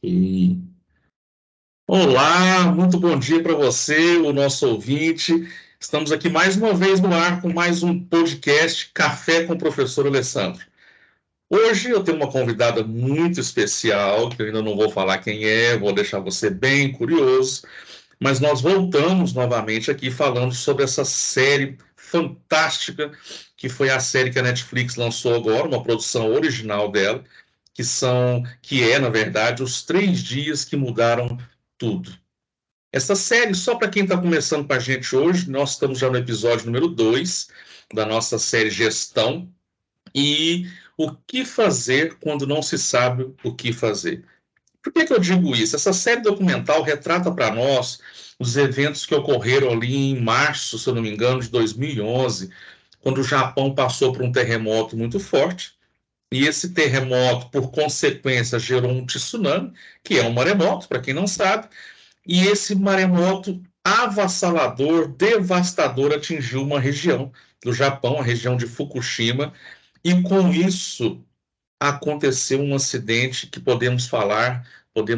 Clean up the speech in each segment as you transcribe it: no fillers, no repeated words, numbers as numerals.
E... Olá, muito bom dia para você, o nosso ouvinte. Estamos aqui mais uma vez no ar com mais um podcast Café com o Professor Alessandro. Hoje eu tenho uma convidada muito especial, que eu ainda não vou falar quem é, vou deixar você bem curioso, mas nós voltamos novamente aqui falando sobre essa série fantástica, que foi a série que a Netflix lançou agora, uma produção original dela, que é, na verdade, os 3 dias que mudaram tudo. Essa série, só para quem está começando com a gente hoje, nós estamos já no episódio número 2 da nossa série Gestão, e o que fazer quando não se sabe o que fazer. Por que eu digo isso? Essa série documental retrata para nós os eventos que ocorreram ali em março, se eu não me engano, de 2011, quando o Japão passou por um terremoto muito forte, e esse terremoto, por consequência, gerou um tsunami, que é um maremoto, para quem não sabe, e esse maremoto avassalador, devastador, atingiu uma região do Japão, a região de Fukushima, e com isso aconteceu um acidente que podemos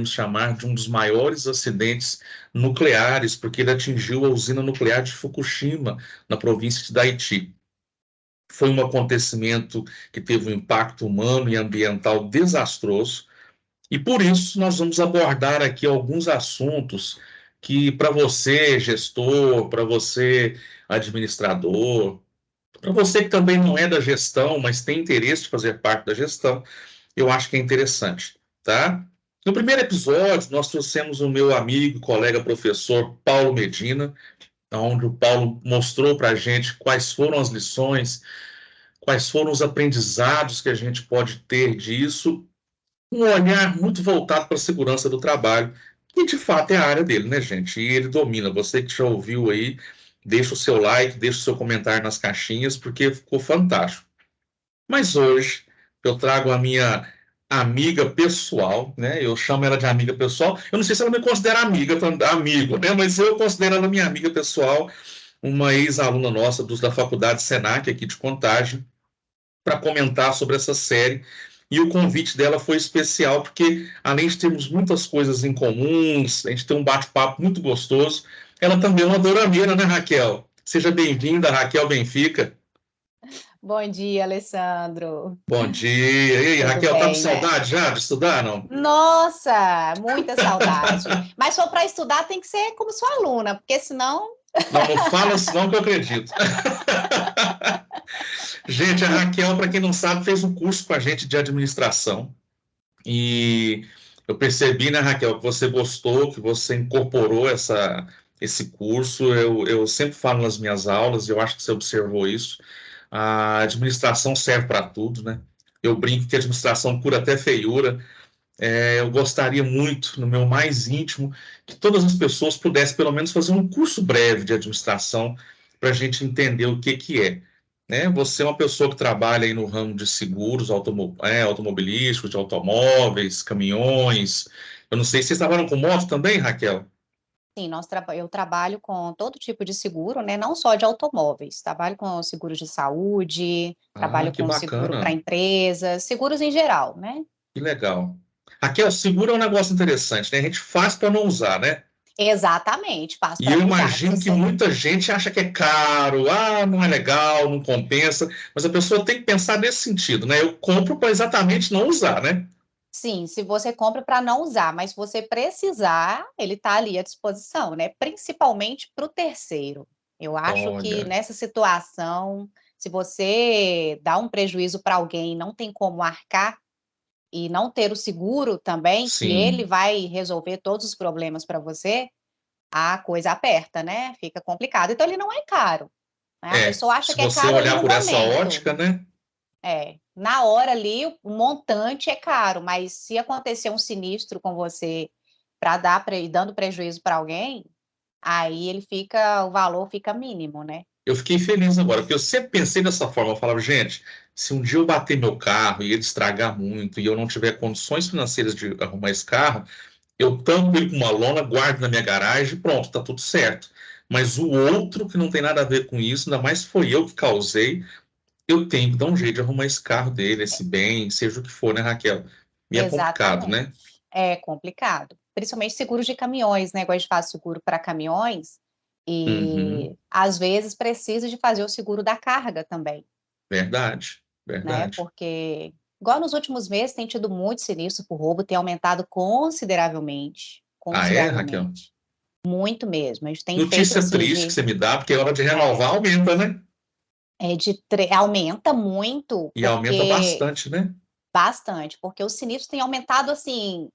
chamar de um dos maiores acidentes nucleares, porque ele atingiu a usina nuclear de Fukushima, na província de Haiti. Foi um acontecimento que teve um impacto humano e ambiental desastroso, e por isso nós vamos abordar aqui alguns assuntos que, para você, gestor, para você, administrador, para você que também não é da gestão, mas tem interesse de fazer parte da gestão, eu acho que é interessante, tá? No primeiro episódio, nós trouxemos o meu amigo, colega professor Paulo Medina, onde o Paulo mostrou para a gente quais foram as lições, quais foram os aprendizados que a gente pode ter disso, um olhar muito voltado para a segurança do trabalho, que de fato é a área dele, né, gente? E ele domina. Você que já ouviu aí, deixa o seu like, deixa o seu comentário nas caixinhas, porque ficou fantástico. Mas hoje eu trago a minha amiga pessoal, né? Eu chamo ela de amiga pessoal. Eu não sei se ela me considera amiga, amigo, né? Mas eu considero ela minha amiga pessoal, uma ex-aluna nossa da faculdade Senac aqui de Contagem, para comentar sobre essa série. E o convite dela foi especial, porque além de termos muitas coisas em comuns, a gente tem um bate-papo muito gostoso, ela também é uma dorameira, né, Raquel? Seja bem-vinda, Raquel Benfica. Bom dia, Alessandro. Bom dia. E aí, Tudo Raquel, tá com bem, né? saudade já de estudar, não? Nossa, muita saudade. Mas se for para estudar, tem que ser como sua aluna, porque senão. Não, não fala assim, não, que eu acredito. Gente, a Raquel, para quem não sabe, fez um curso com a gente de administração. E eu percebi, né, Raquel, que você gostou, que você incorporou esse curso. Eu sempre falo nas minhas aulas, eu acho que você observou isso. A administração serve para tudo, né? Eu brinco que a administração cura até feiura. Eu gostaria muito, no meu mais íntimo, que todas as pessoas pudessem pelo menos fazer um curso breve de administração para a gente entender o que que é. Né? Você é uma pessoa que trabalha aí no ramo de seguros automobilísticos, de automóveis, caminhões. Eu não sei, vocês trabalham com moto também, Raquel? Sim, eu trabalho com todo tipo de seguro, né? Não só de automóveis. Trabalho com seguros de saúde, Ah, trabalho que com seguro para bacana, empresas, seguros em geral, né? que legal. Raquel, seguro é um negócio interessante, né? A gente faz para não usar, né? Exatamente, passo E para eu não usar. imagino que muita gente acha que é caro, não é legal, não compensa, mas a pessoa tem que pensar nesse sentido, né? Eu compro para exatamente não usar, né? Sim, se você compra para não usar, mas se você precisar, ele está ali à disposição, né? Principalmente para o terceiro. Eu acho que Olha, nessa situação, se você dá um prejuízo para alguém, não tem como arcar e não ter o seguro também, que ele sim. vai resolver todos os problemas para você, a coisa aperta, né? Fica complicado. Então ele não é caro, né? A pessoa acha Se que é você caro ali olhar no por essa momento. ótica, né? Na hora ali, o montante é caro, mas se acontecer um sinistro com você para dar e dando prejuízo para alguém, aí o valor fica mínimo, né? Eu fiquei feliz agora, porque eu sempre pensei dessa forma. Eu falava, gente, se um dia eu bater meu carro e ele estragar muito e eu não tiver condições financeiras de arrumar esse carro, eu tampo ele com uma lona, guardo na minha garagem e pronto, tá tudo certo. Mas o outro que não tem nada a ver com isso, ainda mais foi eu que causei, eu tenho que dar um jeito de arrumar esse carro dele, esse bem, seja o que for, né, Raquel? E é complicado, Exatamente. né? É complicado. Principalmente seguros de caminhões, né? Igual a gente faz seguro para caminhões, Uhum. e às vezes precisa de fazer o seguro da carga também, Verdade, né? verdade. Porque, igual nos últimos meses, tem tido muito sinistro por roubo, tem aumentado consideravelmente. Ah, é, Raquel? Consideravelmente. Muito mesmo. A gente tem feito Notícia assim triste que você me dá, porque é hora de é, renovar, aumenta, né? aumenta muito, E aumenta porque bastante, né? bastante, porque os sinistros têm aumentado assim.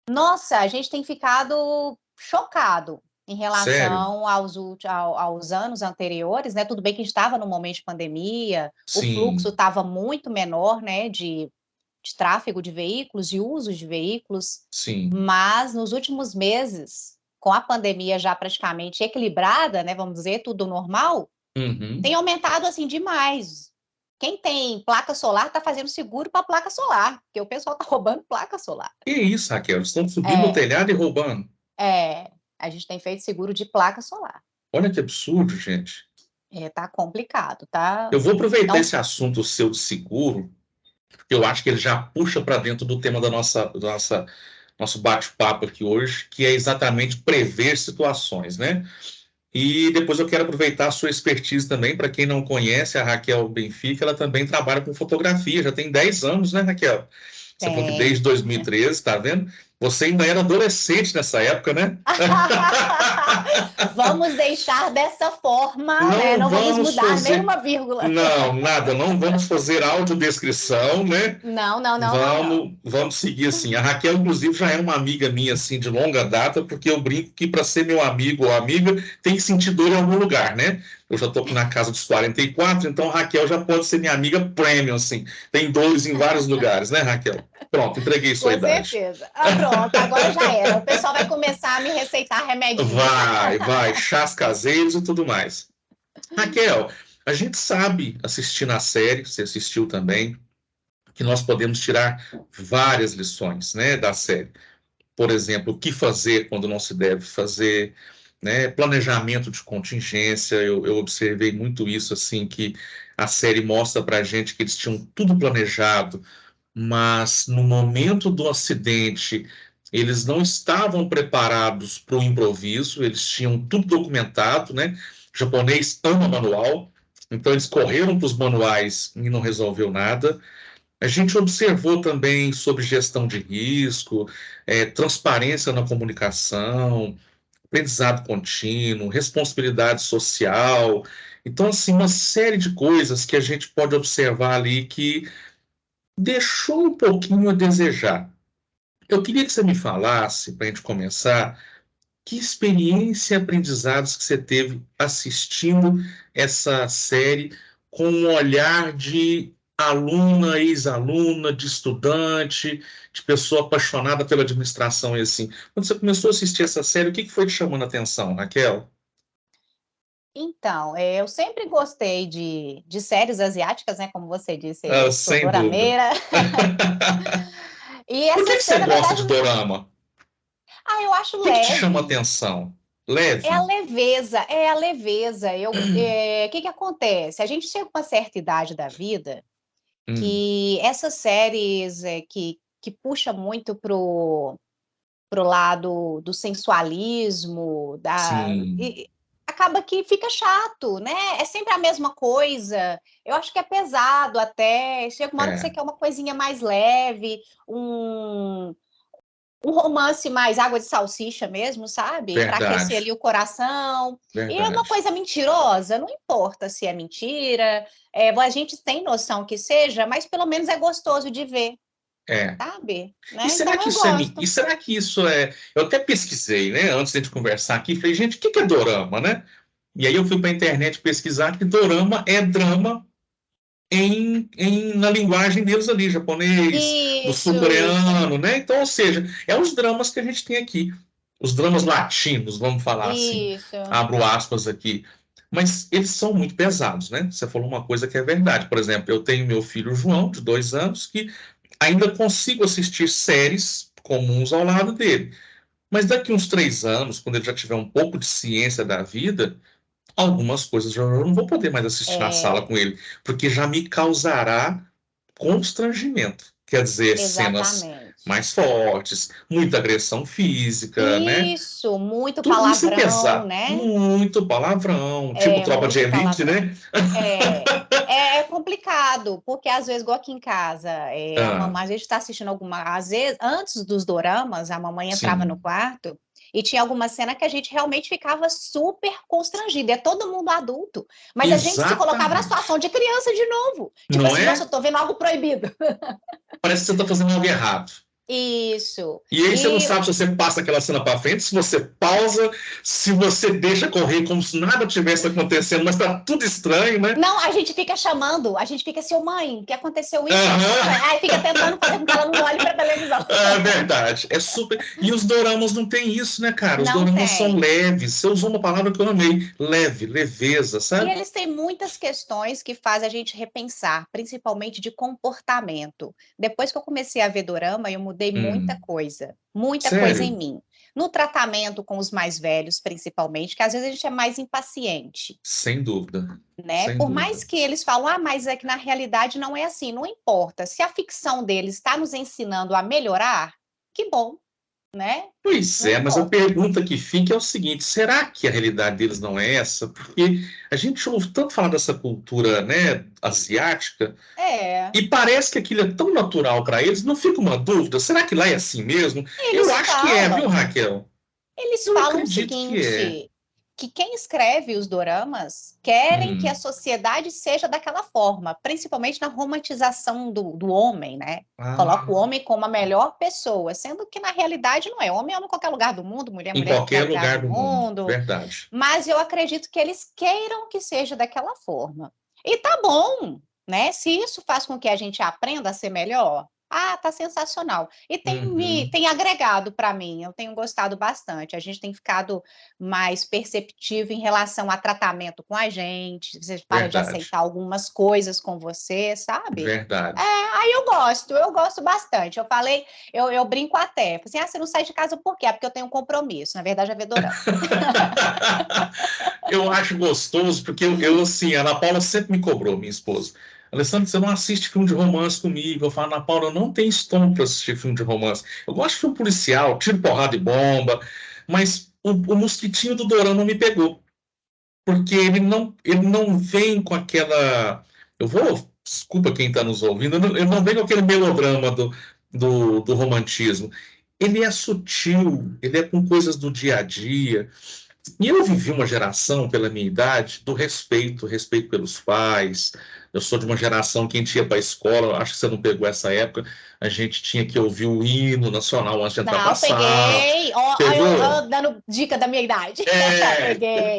Nossa, a gente tem ficado chocado em Sério? relação aos anos anteriores, né? Tudo bem que a gente estava no momento de pandemia, o fluxo Sim, estava muito menor, né? De tráfego de veículos, de uso de veículos, sim. mas nos últimos meses, com a pandemia já praticamente equilibrada, né? Vamos dizer, tudo normal, tem Uhum. aumentado assim demais. Quem tem placa solar está fazendo seguro para placa solar, porque o pessoal está roubando placa solar. Que isso, Raquel? Estão subindo no É, telhado e roubando. a gente tem feito seguro de placa solar. Olha que absurdo, gente. Tá complicado, tá? Eu vou aproveitar Então, esse assunto seu de seguro, porque eu acho que ele já puxa para dentro do tema da nosso bate-papo aqui hoje, que é exatamente prever situações, né? E depois eu quero aproveitar a sua expertise também. Para quem não conhece, a Raquel Benfica, ela também trabalha com fotografia, já tem 10 anos, né, Raquel? Você falou que tem. desde 2013, tá vendo? Você ainda era adolescente nessa época, né? Vamos deixar dessa forma, né? Não Não vamos vamos mudar fazer. nenhuma vírgula. Não, nada, não vamos fazer audiodescrição, né? Não, não, não, não, não. Vamos seguir assim. A Raquel, inclusive, já é uma amiga minha assim de longa data, porque eu brinco que para ser meu amigo ou amiga tem que sentir dor em algum lugar, né? Eu já estou na casa dos 44, então a Raquel já pode ser minha amiga premium, assim. Tem dores em vários lugares, né, Raquel? Pronto, entreguei sua Com idade. certeza. Pronto, agora já era. O pessoal vai começar a me receitar remedinho. Vai, chás caseiros e tudo mais. Raquel, a gente sabe, assistindo a série, você assistiu também, que nós podemos tirar várias lições, né, da série. Por exemplo, o que fazer quando não se deve fazer, né, planejamento de contingência. Eu observei muito isso, assim, que a série mostra para a gente que eles tinham tudo planejado, mas no momento do acidente eles não estavam preparados para o improviso, eles tinham tudo documentado, né? O japonês ama manual, então eles correram para os manuais e não resolveu nada. A gente observou também sobre gestão de risco, transparência na comunicação, aprendizado contínuo, responsabilidade social. Então, assim, uma série de coisas que a gente pode observar ali que deixou um pouquinho a desejar. Eu queria que você me falasse, para a gente começar, que experiência e aprendizados que você teve assistindo essa série com um olhar de aluna, ex-aluna, de estudante, de pessoa apaixonada pela administração e assim. Quando você começou a assistir essa série, o que foi te chamando a atenção, Raquel? Então, eu sempre gostei de séries asiáticas, né? Como você disse, Ah, eu sou sem dúvida. dorameira. E Por essa que você série, na gosta verdade, de dorama? eu acho O que te chama a leve. atenção? É a Leve? leveza, é a leveza. Que acontece? A gente chega com uma certa idade da vida Hum, que essas séries que puxa muito pro lado do sensualismo, sim, acaba que fica chato, né? É sempre a mesma coisa. Eu acho que é pesado até. Chega uma hora que você é, quer uma coisinha mais leve, um romance mais água de salsicha mesmo, sabe? Para aquecer verdade, ali o coração. E é uma verdade. coisa mentirosa, não importa se é mentira, a gente tem noção que seja, mas pelo menos é gostoso de ver, É. sabe? E Né? será Então que eu isso é, gosto. e será que isso é? Eu até pesquisei, né, antes de a gente conversar aqui, falei, gente, o que é dorama, né? E aí eu fui para a internet pesquisar que dorama é drama na linguagem deles ali, japonês, do Isso, sul-coreano, né? Então, ou seja, é os dramas que a gente tem aqui, os dramas latinos, vamos falar assim, isso. abro aspas aqui. Mas eles são muito pesados, né? Você falou uma coisa que é verdade. Por exemplo, eu tenho meu filho João, de 2 anos, que ainda consigo assistir séries comuns ao lado dele. Mas daqui uns 3 anos, quando ele já tiver um pouco de ciência da vida, algumas coisas eu não vou poder mais assistir na sala É, com ele, porque já me causará constrangimento. Quer dizer, cenas exatamente. mais fortes, muita agressão física, né? Isso, muito Tudo isso é palavrão, pesado, né? muito palavrão, tipo Tropa de Muito Elite, palavrão. né? É complicado, porque às vezes, igual aqui em casa, a Ah, mamãe, a gente está assistindo às vezes, antes dos doramas, a mamãe entrava no sim, quarto e tinha alguma cena que a gente realmente ficava super constrangida, é todo mundo adulto, mas a gente se colocava na situação exatamente. de criança de novo, tipo Não assim, nossa, eu é? tô vendo algo proibido. Parece que você está fazendo algo errado. Isso. E aí você não E sabe se você passa aquela cena para frente, se você pausa, se você deixa correr como se nada tivesse acontecendo, mas tá tudo estranho, né? não, a gente fica chamando, a gente fica assim, ô mãe, o que aconteceu isso? Tá muito estranho. Aham. Aí fica tentando fazer com que ela não olhe para a televisão. É verdade. É super. E os doramas não tem isso, né, cara? Os Não doramas são tem. leves. Você usou uma palavra que eu amei. Leve, leveza, E sabe? eles têm muitas questões que fazem a gente repensar, principalmente de comportamento. Depois que eu comecei a ver dorama, eu mudei muita coisa em Sério? mim. No tratamento com os mais velhos, principalmente, que às vezes a gente é mais impaciente, Sem dúvida. né? Sem Por mais dúvida. que eles falam, mas é que na realidade não é assim, não importa. Se a ficção deles está nos ensinando a melhorar, que bom, né? Pois Não é, mas a importa. pergunta que fica é o seguinte: será que a realidade deles não é essa? Porque a gente ouve tanto falar dessa cultura, né, asiática, É, e parece que aquilo é tão natural para eles, não fica uma dúvida: será que lá é assim mesmo? Eu eles acho que é, viu, falam. Raquel? Eles Eu falam o acredito que é. seguinte, que quem escreve os doramas querem que a Hum. sociedade seja daquela forma, principalmente na romantização do homem, né? Coloca o Ah, homem como a melhor pessoa, sendo que na realidade não é. Homem é em qualquer lugar do mundo, mulher, em mulher em qualquer qualquer lugar lugar do do mundo. mundo. Verdade. Mas eu acredito que eles queiram que seja daquela forma. E tá bom, né? Se isso faz com que a gente aprenda a ser melhor, tá sensacional. E Uhum. tem agregado para mim, eu tenho gostado bastante. A gente tem ficado mais perceptivo em relação a tratamento com a gente, você para de Verdade. aceitar algumas coisas com você, sabe? Verdade. Aí eu gosto bastante. Eu falei, eu brinco até. Falei assim, você não sai de casa por quê? Porque eu tenho um compromisso. Na verdade, é ver dorama. Eu acho gostoso, porque assim, a Ana Paula sempre me cobrou, minha esposa. Alessandro, você não assiste filme de romance comigo. Eu falo, Ana Paula, eu não tenho estômago para assistir filme de romance. Eu gosto de filme policial, tiro, porrada e bomba, mas o mosquitinho do Dorama não me pegou, porque ele não vem com aquela. Desculpa quem está nos ouvindo, ele não vem com aquele melodrama do romantismo. Ele é sutil, ele é com coisas do dia a dia. E eu vivi uma geração, pela minha idade, do respeito, respeito pelos pais. Eu sou de uma geração que a gente ia para a escola, acho que você não pegou essa época, a gente tinha que ouvir o hino nacional antes de entrar para a Não, sala. peguei. Ó, eu Pegou? dando dica da minha idade. É, Peguei.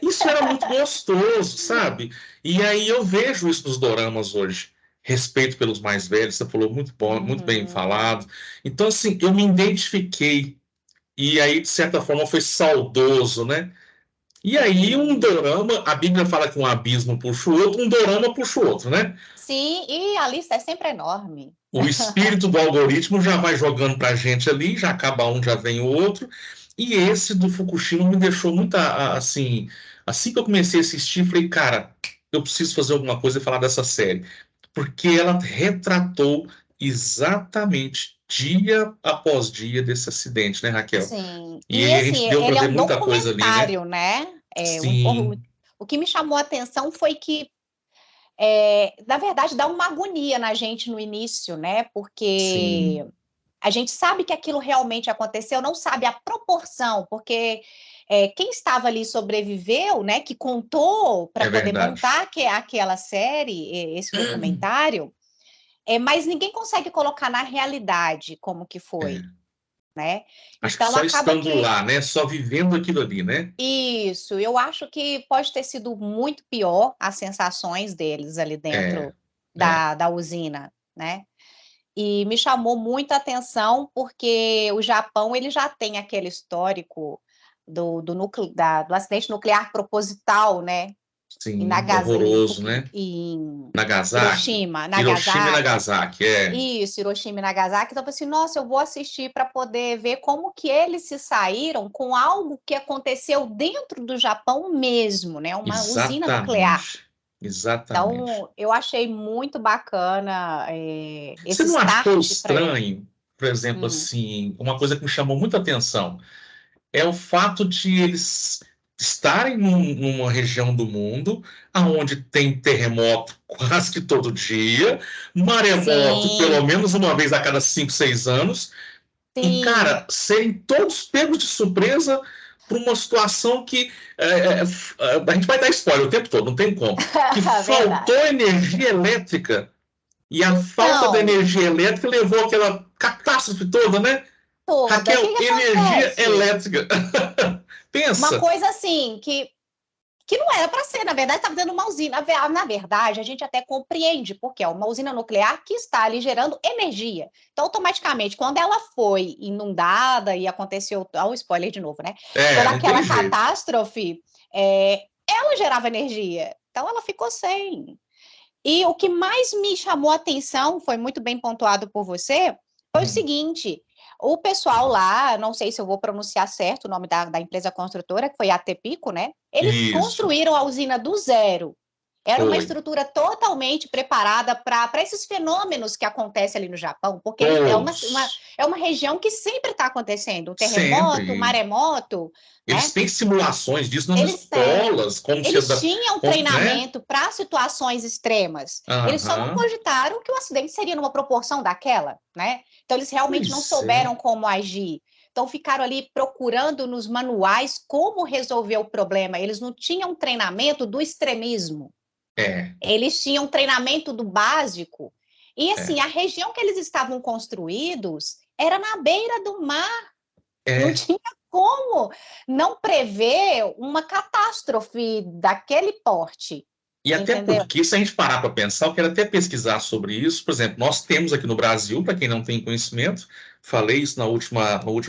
isso era muito gostoso, sabe? E aí eu vejo isso nos doramas hoje. Respeito pelos mais velhos, você falou muito bom, muito bem Uhum. falado. Então, assim, eu me identifiquei. E aí, de certa forma, foi saudoso, né? E aí, um Sim. dorama, a Bíblia fala que um abismo puxa o outro, um dorama puxa o outro, né? Sim, e a lista é sempre enorme. O espírito do algoritmo já vai jogando para a gente ali, já acaba um, já vem o outro. E esse do Fukushima me deixou muito assim que eu comecei a assistir, falei, cara, eu preciso fazer alguma coisa e falar dessa série, porque ela retratou exatamente dia após dia desse acidente, né, Raquel? Sim. E E aí a assim, gente deu para ele é ver um muita coisa ali, né? documentário, né? Sim, O que me chamou a atenção foi que, na verdade, dá uma agonia na gente no início, né? Porque sim, a gente sabe que aquilo realmente aconteceu, não sabe a proporção, porque quem estava ali sobreviveu, né? Que contou para é poder verdade. montar aquela série, esse documentário, mas ninguém consegue colocar na realidade como que foi, É. né? Acho que Então só acaba estando que lá, né? Só vivendo aquilo ali, né? isso, eu acho que pode ter sido muito pior as sensações deles ali É, dentro é. da usina, né? E me chamou muito a atenção porque o Japão ele já tem aquele histórico do acidente nuclear proposital, né? Em, Sim, horroroso, né? em Nagasaki. Hiroshima, Hiroshima e Nagasaki. Nagasaki, é. Isso, Hiroshima e Nagasaki. Então, eu falei assim, nossa, eu vou assistir para poder ver como que eles se saíram com algo que aconteceu dentro do Japão mesmo, né? Uma usina nuclear. Exatamente. Exatamente. Então, eu achei muito bacana Você esse não achou start para ele. estranho? por exemplo, assim, uma coisa que me chamou muita atenção é o fato de eles estarem numa região do mundo onde tem terremoto quase que todo dia, maremoto Sim, pelo menos uma vez a cada 5, 6 anos, e, sim. cara, serem todos pegos de surpresa por uma situação que a gente vai dar spoiler o tempo todo, não tem como, que faltou Verdade. energia elétrica e a falta da Então, energia elétrica levou aquela catástrofe toda, né? toda. O que Raquel, que energia acontece? elétrica. Uma Pensa. coisa assim, que não era para ser, na verdade, estava dando uma usina. Na verdade, a gente até compreende, porque é uma usina nuclear que está ali gerando energia. Então, automaticamente, quando ela foi inundada e aconteceu, o spoiler de novo, né? Toda Não tem aquela jeito. catástrofe, ela gerava energia. Então, ela ficou sem. E o que mais me chamou a atenção, foi muito bem pontuado por você, foi o Hum, seguinte: o pessoal lá, não sei se eu vou pronunciar certo o nome da empresa construtora, que foi a Tepico, né? Eles isso, construíram a usina do zero. Era uma foi. estrutura totalmente preparada para esses fenômenos que acontecem ali no Japão, porque Todos. é uma região que sempre está acontecendo, um terremoto, um Sempre. maremoto, Eles né? têm simulações disso nas Eles têm. escolas, como se... Eles tinham né? treinamento para situações extremas. Eles só não Aham. cogitaram que o acidente seria numa proporção daquela, né? Então, eles realmente não Pois é. souberam como agir. Então, ficaram ali procurando nos manuais como resolver o problema. Eles não tinham treinamento do extremismo. É, Eles tinham treinamento do básico. E, assim, é, a região que eles estavam construídos era na beira do mar. Não é. tinha como não prever uma catástrofe daquele porte, E até entendeu? porque, se a gente parar para pensar, eu quero até pesquisar sobre isso. Por exemplo, nós temos aqui no Brasil, para quem não tem conhecimento, falei isso no último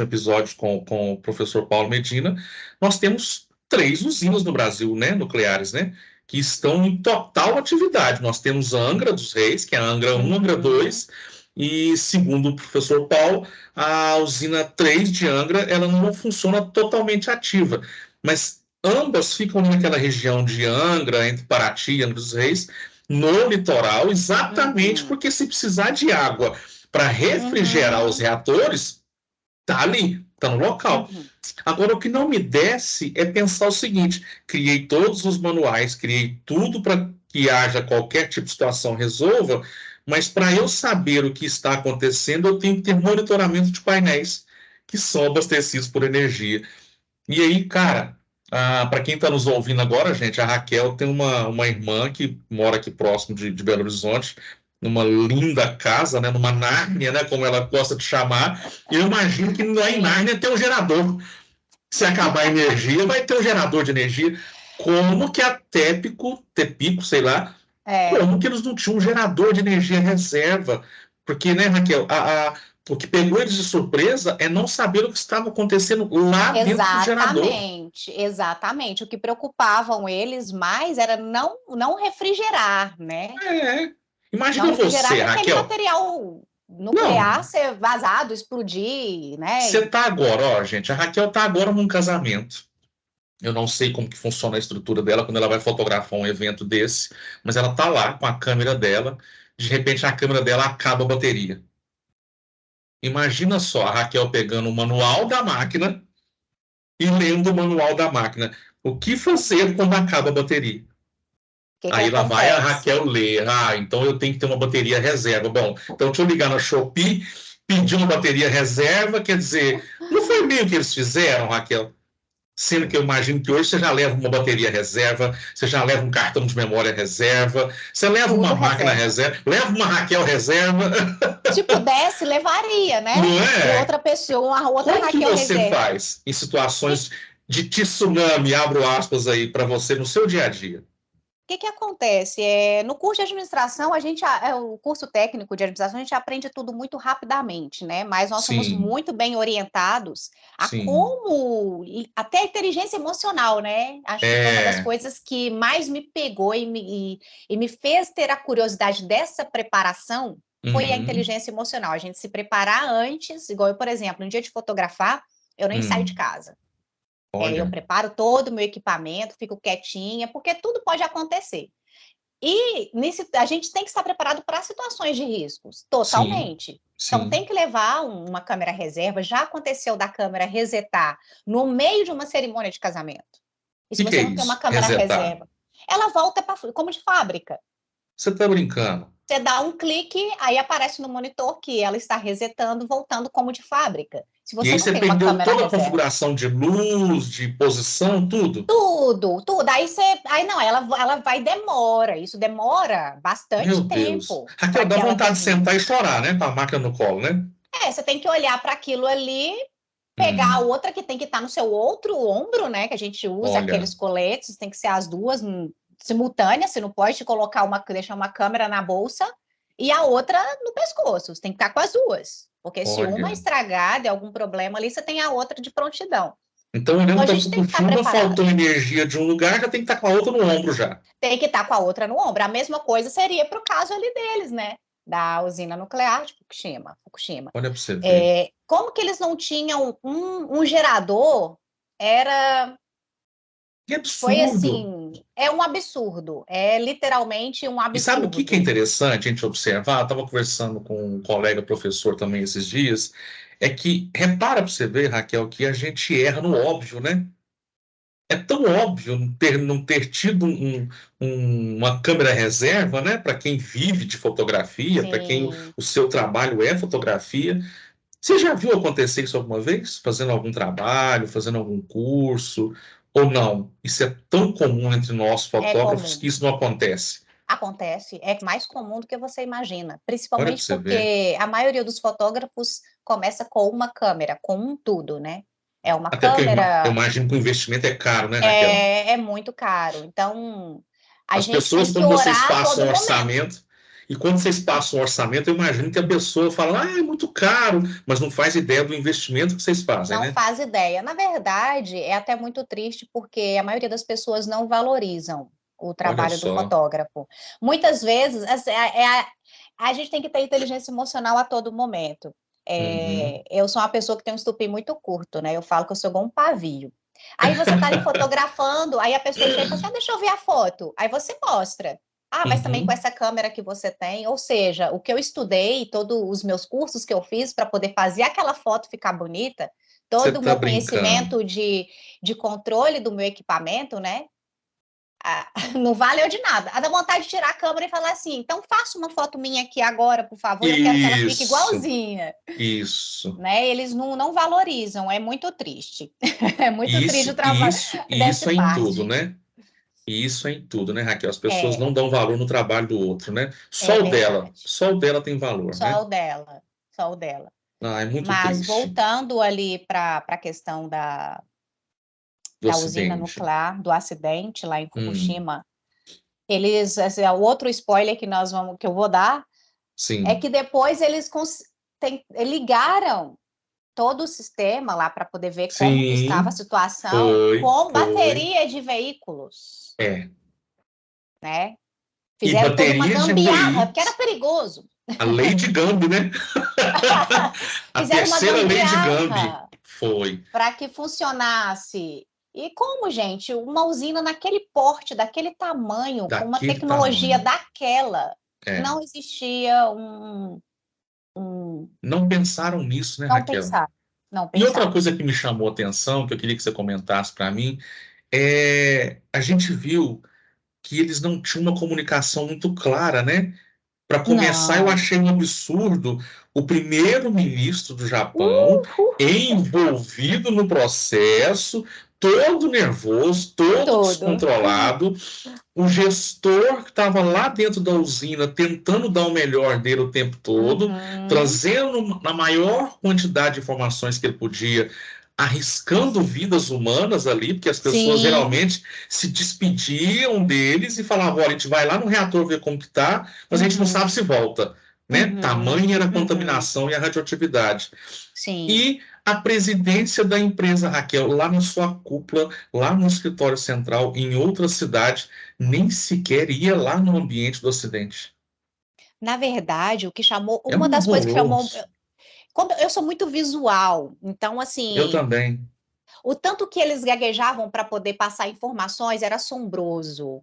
episódio com o professor Paulo Medina, nós temos 3 usinas no Brasil, né, nucleares, né, que estão em total atividade. Nós temos a Angra dos Reis, que é a Angra 1, Angra Uhum, 2, e segundo o professor Paulo, a usina 3 de Angra, ela não funciona totalmente ativa. Mas ambas ficam naquela região de Angra, entre Paraty e Angra dos Reis, no litoral, exatamente uhum, porque se precisar de água para refrigerar os uhum, reatores, tá ali, tá no local. uhum. Agora, o que não me desce é pensar o seguinte: criei todos os manuais, criei tudo para que haja qualquer tipo de situação resolva, mas para eu saber o que está acontecendo, eu tenho que ter monitoramento de painéis que são abastecidos por energia. E aí, cara, para quem está nos ouvindo agora, gente, a Raquel tem uma irmã que mora aqui próximo de Belo Horizonte, numa linda casa, né, numa Nárnia, né, como ela gosta de chamar. E eu imagino que lá em Sim, Nárnia tem um gerador. Se acabar a energia, vai ter um gerador de energia. Como que a Tepico, sei lá, é, como que eles não tinham um gerador de energia reserva? Porque, né, Raquel, o que pegou eles de surpresa é não saber o que estava acontecendo lá dentro do gerador. exatamente, exatamente. O que preocupavam eles mais era não refrigerar, né? É. Não Imagina refrigerar você, para aquele Raquel. material Não, nuclear ser vazado, explodir, né? você tá agora, ó, gente. A Raquel tá agora num casamento. Eu não sei como que funciona a estrutura dela quando ela vai fotografar um evento desse, mas ela tá lá com a câmera dela. De repente, a câmera dela acaba a bateria. Imagina só a Raquel pegando o manual da máquina e lendo o manual da máquina. O que fazer quando acaba a bateria? Que Aí lá vai a acontece? Raquel ler. Então eu tenho que ter uma bateria reserva. Bom, então deixa eu ligar na Shopee, pedir uma bateria reserva. Quer dizer, não foi bem o que eles fizeram, Raquel? Sendo que eu imagino que hoje você já leva uma bateria reserva, você já leva um cartão de memória reserva, você leva uma Tudo máquina reserva. reserva, leva uma Raquel reserva, Se pudesse, levaria, né? não E é? outra pessoa, uma outra Como que Raquel você reserva. faz em Que situações de tsunami, abro aspas aí, para você no seu dia a dia? que acontece? No curso de administração, o curso técnico de administração, a gente aprende tudo muito rapidamente, né? Mas nós somos Sim, muito bem orientados a sim. até a inteligência emocional, né? Acho que foi uma das É. coisas que mais me pegou e me fez ter a curiosidade dessa preparação, foi a Uhum. inteligência emocional. A gente se preparar antes, igual eu, por exemplo, no dia de fotografar, eu nem saio de Hum. casa. Eu Olha. preparo todo o meu equipamento, fico quietinha, porque tudo pode acontecer. E a gente tem que estar preparado para situações de riscos, Sim, totalmente. Então, sim. tem que levar uma câmera reserva. Já aconteceu da câmera resetar no meio de uma cerimônia de casamento. E se Que você é não tem uma isso? câmera Resetar. reserva, ela volta como de fábrica. Você está brincando? Você dá um clique, aí aparece no monitor que ela está resetando, voltando como de fábrica. Se E você aí não você tem uma perdeu câmera toda a reserva. configuração de luz, de posição, tudo. Tudo, tudo. Aí não, ela vai demora. Isso demora Meu bastante Deus. tempo Raquel, para dá que ela vontade de termine. sentar e chorar, né? Com a máquina no colo, né? Você tem que olhar para aquilo ali, pegar a Hum, outra que tem que estar no seu outro ombro, né? Que a gente usa olha, aqueles coletes, tem que ser as duas simultâneas. Você não pode colocar deixar uma câmera na bolsa e a outra no pescoço. Você tem que estar com as duas. Porque se uma olha. estragar, der algum problema ali, você tem a outra de prontidão. Então, Então olhando a para gente tem que estar Fukushima, preparado. faltou energia de um lugar, já tem que estar com a outra no ombro já. Tem que estar com a outra no ombro. A mesma coisa seria para o caso ali deles, né? Da usina nuclear de Fukushima. Olha para você ver. Como que eles não tinham um gerador? Era, Que foi absurdo. assim, é um absurdo. É literalmente um E sabe o que é absurdo. interessante a gente observar? Eu estava conversando com um colega professor também esses dias. É que, repara para você ver, Raquel, que a gente erra no óbvio, né? É tão óbvio não ter tido uma câmera reserva, né? Para quem vive de fotografia, para quem Sim, o seu trabalho é fotografia. Você já viu acontecer isso alguma vez? Fazendo algum trabalho, fazendo algum curso? Ou não? Isso é tão comum entre nós é fotógrafos que comum. isso não acontece. Acontece, é mais comum do que você imagina, Olha para principalmente você ver. porque a maioria dos fotógrafos começa com uma câmera, com um tudo, né? É uma Até porque eu câmera. imagino que o investimento é caro, né, Raquel? É muito caro. Então, a As gente pessoas, tem que quando vocês orar a passam todo um momento. orçamento, e quando vocês passam um orçamento, eu imagino que a pessoa fala, ah, é muito caro, mas não faz ideia do investimento que vocês fazem, Não né? faz ideia. Na verdade, é até muito triste porque a maioria das pessoas não valorizam o Olha trabalho do só. fotógrafo. Muitas vezes, a gente tem que ter inteligência emocional a todo momento. Uhum. Eu sou uma pessoa que tem um estupim muito curto, né? Eu falo que eu sou igual um pavio. Aí você está ali fotografando, aí a pessoa chega e fala assim, deixa eu ver a foto. Aí você mostra. Ah, mas também com Uhum. essa câmera que você tem, ou seja, o que eu estudei, todos os meus cursos que eu fiz para poder fazer aquela foto ficar bonita, Você todo o está meu brincando. conhecimento de controle do meu equipamento, né? Não valeu de nada. Dá vontade de tirar a câmera e falar assim: então faça uma foto minha aqui agora, por favor, eu quero que ela fique Isso, igualzinha. isso. Né? Eles não valorizam, é muito triste. É muito triste o Isso, trabalho isso, dessa isso é em tudo, parte. né? Isso é em tudo, né, Raquel? As pessoas É, não dão valor no trabalho do outro, né? é verdade. Só o dela tem valor, Só né? o dela, só o dela. Ah, é muito Mas triste voltando ali para a questão do da usina acidente. nuclear, do acidente lá em Hum, Fukushima, eles, assim, o outro spoiler que eu vou dar é sim, que depois eles ligaram todo o sistema lá para poder ver como que estava a sim, situação foi, com foi, bateria de veículos, é. né? E Fizeram toda uma baterias de gambiarra, porque era veículos, perigoso. a lei de Gambi, né? A Fizeram uma terceira lei de Gambi gambiarra foi. para que funcionasse. E como, gente, uma usina naquele porte, daquele tamanho, com uma Daquele tecnologia tamanho. daquela, É. não existia um Não pensaram nisso, né, não Raquel? pensar, não E outra pensar. coisa que me chamou a atenção, que eu queria que você comentasse para mim, a gente viu que eles não tinham uma comunicação muito clara, né? Para começar, eu Não. achei um absurdo o primeiro-ministro do Japão envolvido no processo, todo nervoso, todo Todo. descontrolado, o gestor que estava lá dentro da usina tentando dar o melhor dele o tempo todo, Uhum, trazendo na maior quantidade de informações que ele podia, arriscando vidas humanas ali, porque as pessoas sim. geralmente se despediam deles e falavam: olha, a gente vai lá no reator ver como que está, mas a gente não sabe Uhum, se volta. Né? uhum, Tamanha era a uhum. contaminação e a radioatividade. Sim. E a presidência da empresa, Raquel, lá na sua cúpula, lá no escritório central, em outra cidade, nem sequer ia lá no ambiente do acidente. Na verdade, o que chamou, É uma um das coisas que chamou, horroroso. como eu sou muito visual, então Eu assim, também. o tanto que eles gaguejavam para poder passar informações era assombroso.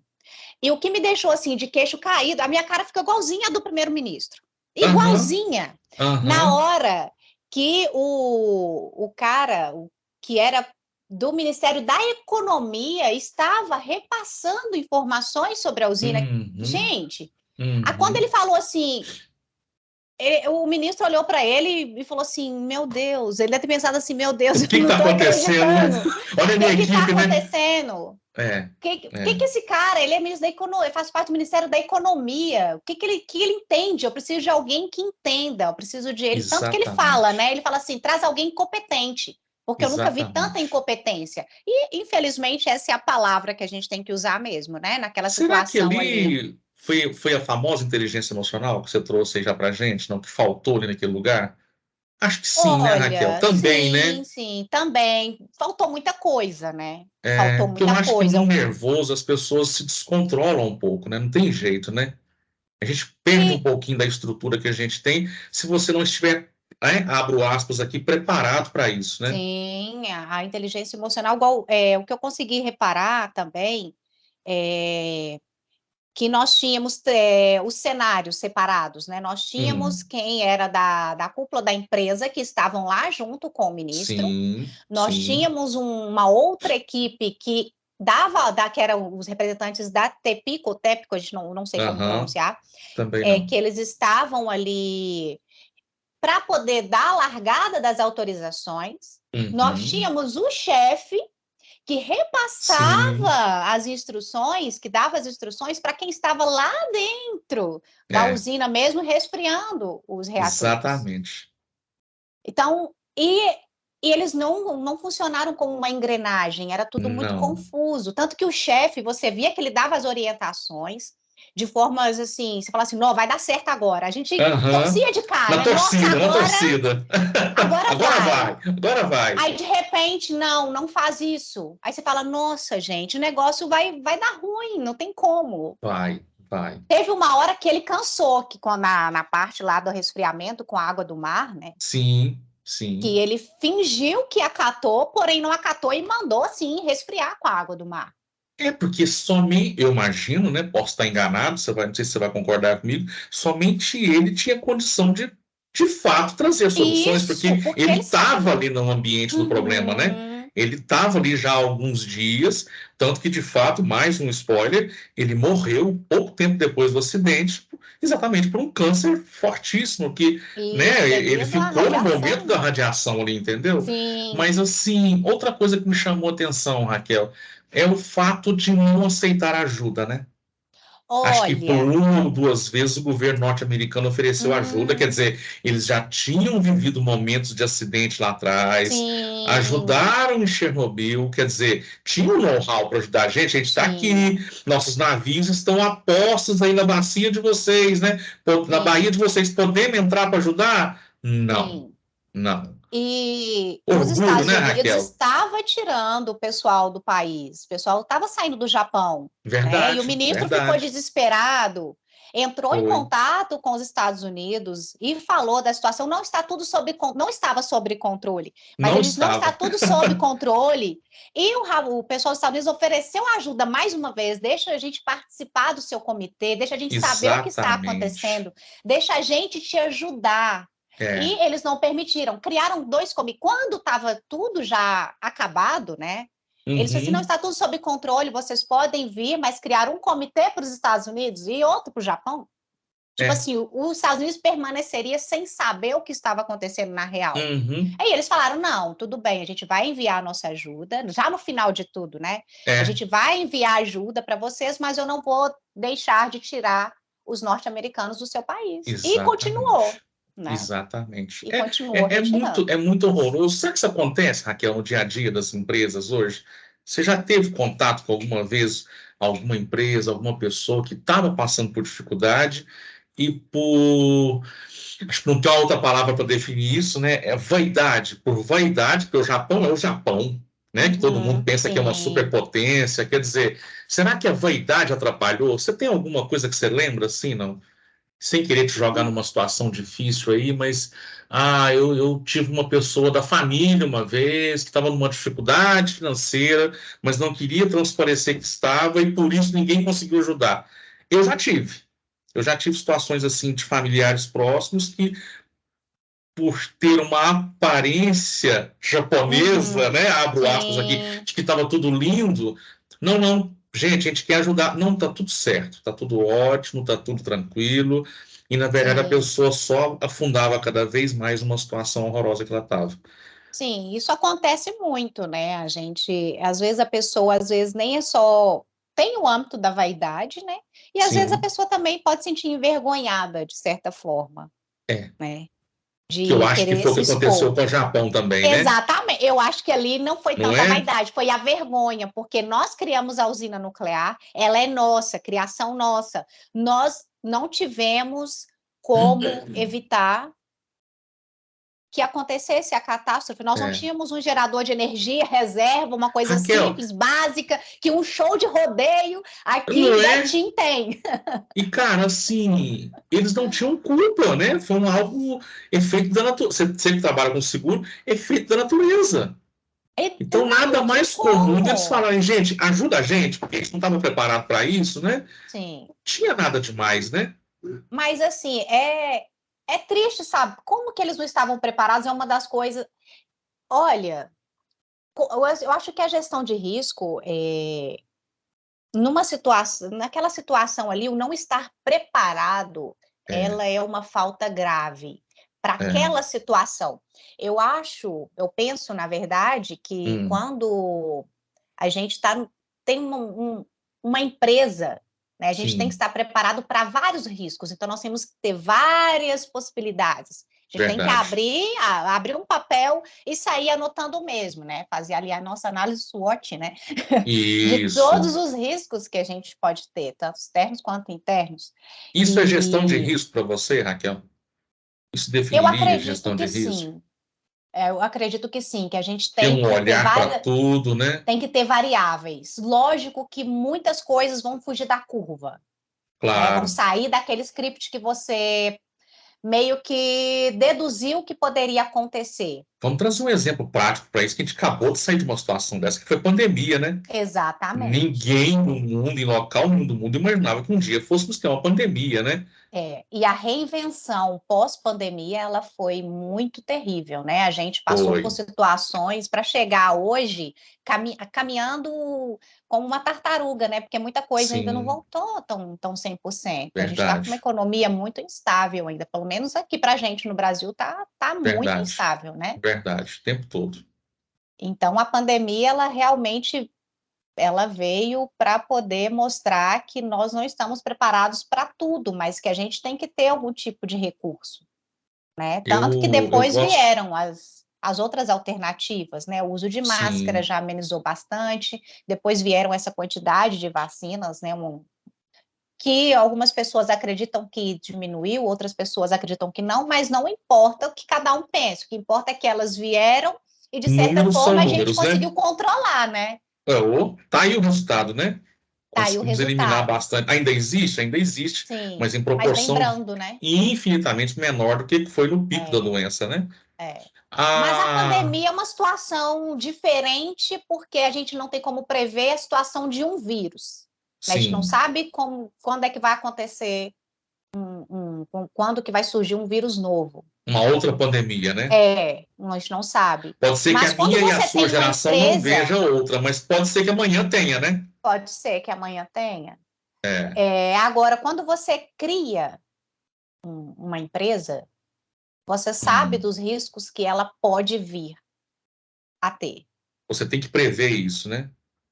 E o que me deixou assim de queixo caído, a minha cara fica igualzinha a do primeiro-ministro. Aham, Igualzinha. Na aham. hora que o cara que era do Ministério da Economia estava repassando informações sobre a usina. Uhum, Gente, quando ele uhum. falou assim, o ministro olhou para ele e falou assim: Meu Deus, ele deve ter pensado assim: Meu Deus, O eu que não está estou acontecendo, né? acreditando. O Olha a minha que está equipe, né? acontecendo? O É, que é, esse cara, ele é ministro da Economia, faz parte do Ministério da Economia. O que ele entende? Eu preciso de alguém que entenda, eu preciso de ele. Tanto que ele fala, exatamente, né? Ele fala assim: traz alguém competente, porque eu nunca vi tanta exatamente. incompetência. E, infelizmente, essa é a palavra que a gente tem que usar mesmo, né? Naquela Será que situação ali. ali foi a famosa inteligência emocional que você trouxe aí já pra gente, não? Que faltou ali naquele lugar? Acho que sim, né, Raquel? Olha, Também, né? sim, sim, também. Faltou muita coisa, né? É, Faltou porque eu muita acho que coisa. no nervoso as pessoas se descontrolam um pouco, né? Não tem jeito, né? A gente perde um E, pouquinho da estrutura que a gente tem se você não estiver, abro aspas aqui, preparado para isso, né? sim, a inteligência emocional, o que eu consegui reparar também é que nós tínhamos os cenários separados, né? Nós tínhamos Hum, quem era da cúpula da empresa que estavam lá junto com o ministro, sim, nós sim. tínhamos uma outra equipe que que eram os representantes da TEPICO, TEPICO, a gente não sei como Aham, pronunciar, também não. que eles estavam ali para poder dar a largada das autorizações. Nós Uhum, tínhamos o chefe que sim, repassava as instruções, que dava as instruções para quem estava lá dentro da é, usina mesmo, resfriando os reatores. exatamente. Então, e eles não funcionaram como uma engrenagem, era tudo muito Não. confuso. Tanto que o chefe, você via que ele dava as orientações de formas assim, você fala assim, não, vai dar certo agora. A gente Aham, torcia de cara, na né? Nossa, torcida, na agora, torcida. agora Agora vai. vai, agora vai. Aí, de repente, não faz isso. Aí você fala, nossa, gente, o negócio vai dar ruim, não tem como. Vai, vai. Teve uma hora que ele cansou, que na parte lá do resfriamento com a água do mar, né? Sim, Que sim. ele fingiu que acatou, porém não acatou e mandou, assim, resfriar com a água do mar. É porque somente, eu imagino, né? Posso estar enganado, não sei se você vai concordar comigo, somente ele tinha condição de fato, trazer soluções, Isso, porque porque ele ele estava sabe. ali no ambiente do problema, né? Uhum, Ele estava ali já há alguns dias, tanto que, de fato, mais um spoiler, ele morreu pouco tempo depois do acidente, exatamente por um câncer fortíssimo, que, isso, né, ele devido à ficou no momento radiação, da né? radiação ali, entendeu? Sim. Mas, assim, outra coisa que me chamou a atenção, Raquel, é o fato de não aceitar ajuda, né? Acho que por Olha, uma ou duas vezes o governo norte-americano ofereceu ajuda, quer hum, dizer, eles já tinham vivido momentos de acidente lá atrás, sim, ajudaram em Chernobyl, quer dizer, tinha um know-how para ajudar a gente está aqui, tinha, nossos navios estão a postos aí na bacia de vocês, né? Na Baía de sim, vocês, podemos entrar para ajudar? Não, sim. não. E os Orgulho, Estados né, Unidos Raquel? estava tirando o pessoal do país, o pessoal estava saindo do Japão, né? E o Verdade, ministro ficou verdade. desesperado, entrou em Foi. contato com os Estados Unidos e falou da situação. Não está tudo não estava sob controle, mas Não eles não está estava. tudo sob controle. E o pessoal dos Estados Unidos ofereceu ajuda mais uma vez, deixa a gente participar do seu comitê, deixa a gente saber o que está Exatamente. acontecendo, deixa a gente te ajudar. É. E eles não permitiram, criaram dois comitês. Quando estava tudo já acabado, né? Eles falaram assim: não Uhum. está tudo sob controle, vocês podem vir, mas criaram um comitê para os Estados Unidos e outro para o Japão. Tipo É. assim, os Estados Unidos permaneceria sem saber o que estava acontecendo na real. Uhum. Aí eles falaram: não, tudo bem, a gente vai enviar a nossa ajuda, já no final de tudo, né? A É. gente vai enviar ajuda para vocês, mas eu não vou deixar de tirar os norte-americanos do seu país. E continuou, Exatamente. né? Exatamente. E É, continuou é retirando. muito horroroso. Será que isso acontece, Raquel, no dia a dia das empresas hoje? Você já teve contato com alguma vez alguma empresa, alguma pessoa que estava passando por dificuldade e por. Acho que não tem outra palavra para definir isso, né? É vaidade. Por vaidade, porque o Japão é o Japão, né? Que todo mundo Uhum, pensa que é uma sim. superpotência. Quer dizer, será que a vaidade atrapalhou? Você tem alguma coisa que você lembra assim, não? sem querer te jogar numa situação difícil aí, mas eu tive uma pessoa da família uma vez que estava numa dificuldade financeira, mas não queria transparecer que estava e por isso ninguém conseguiu ajudar. Eu já tive. Eu já tive situações assim de familiares próximos que, por ter uma aparência japonesa, Uhum. né? Abro aspas aqui, Sim, de que estava tudo lindo. Não, não, gente, a gente quer ajudar. Não, tá tudo certo, tá tudo ótimo, tá tudo tranquilo. E na verdade a sim. pessoa só afundava cada vez mais numa situação horrorosa que ela estava. Sim, isso acontece muito, né? A gente, às vezes a pessoa, às vezes nem é só tem o âmbito da vaidade, né? E às vezes a Sim, pessoa também pode se sentir envergonhada de certa forma, é. né? Que eu De acho que querer foi o se que aconteceu expor. com o Japão também, né? Exatamente. Eu acho que ali não foi Não tanta é? vaidade, foi a vergonha, porque nós criamos a usina nuclear, ela é nossa, criação nossa. Nós não tivemos como evitar que acontecesse a catástrofe. Nós não É. tínhamos um gerador de energia, reserva, uma coisa Raquel, simples, básica, que um show de rodeio aqui não em é? Betim tem. E, cara, assim, eles não tinham culpa, né? Foi algo efeito da natureza. Você sempre trabalha com seguro, efeito da natureza. Então, Não, nada não tinha mais comum deles como. falarem, gente, ajuda a gente, porque eles não estavam preparados para isso, né? Sim. Não tinha nada demais, né? Mas assim, é triste, sabe? Como que eles não estavam preparados é uma das coisas. Olha, eu acho que a gestão de risco numa situação, naquela situação ali, o não estar preparado, É, ela é uma falta grave para é. aquela situação. Eu penso, na verdade, que Hum, quando a gente tem uma empresa, né, a gente tem que sim, estar preparado para vários riscos, então nós temos que ter várias possibilidades. A gente tem que verdade. abrir um papel e sair anotando mesmo, né? Fazer ali a nossa análise SWOT, né? De Isso. todos os riscos que a gente pode ter, tanto externos quanto internos. Isso é gestão de E risco para você, Raquel? Isso eu definiria acredito gestão de que risco? sim. Eu acredito que sim, que a gente Ter um olhar para tudo, né? tem que ter variáveis. Lógico que muitas coisas vão fugir da curva, né? Vão Claro. sair daquele script que você meio que deduziu que poderia acontecer. Vamos trazer um exemplo prático para isso, que a gente acabou de sair de uma situação dessa, que foi pandemia, né? Exatamente. Ninguém no mundo, em local nenhum do mundo, imaginava que um dia fôssemos ter uma pandemia, né? E a reinvenção pós-pandemia, ela foi muito terrível, né? A gente passou Foi, por situações para chegar hoje caminhando como uma tartaruga, né? Porque muita coisa ainda não sim, voltou tão 100%. A gente está com uma verdade, economia muito instável ainda, pelo menos aqui para a gente no Brasil tá muito verdade, instável, né? verdade, o tempo todo. Então a pandemia, ela realmente ela veio para poder mostrar que nós não estamos preparados para tudo, mas que a gente tem que ter algum tipo de recurso, né? Tanto que Eu depois gosto, vieram as outras alternativas, né? O uso de máscara sim, já amenizou bastante, depois vieram essa quantidade de vacinas, né? Que algumas pessoas acreditam que diminuiu, outras pessoas acreditam que não, mas não importa o que cada um pensa, o que importa é que elas vieram e, de certa números são forma, a gente números, né? conseguiu controlar, né? Tá aí o resultado, né? Tá aí o Conseguimos eliminar resultado. bastante. Ainda existe, Sim, mas em mas proporção lembrando, né? infinitamente menor do que foi no pico da É, doença, né? é. Mas a Ah, pandemia é uma situação diferente porque a gente não tem como prever a situação de um vírus, né? A gente não sim, sabe quando é que vai acontecer, quando que vai surgir um vírus novo. uma outra pandemia, né? A gente não sabe. Pode ser que Mas a quando minha e a você sua tem uma geração não empresa, veja outra, mas pode ser que amanhã tenha, né? pode ser que amanhã tenha. É, Agora, quando você cria uma empresa, você sabe hum, dos riscos que ela pode vir a ter. você tem que prever isso, né?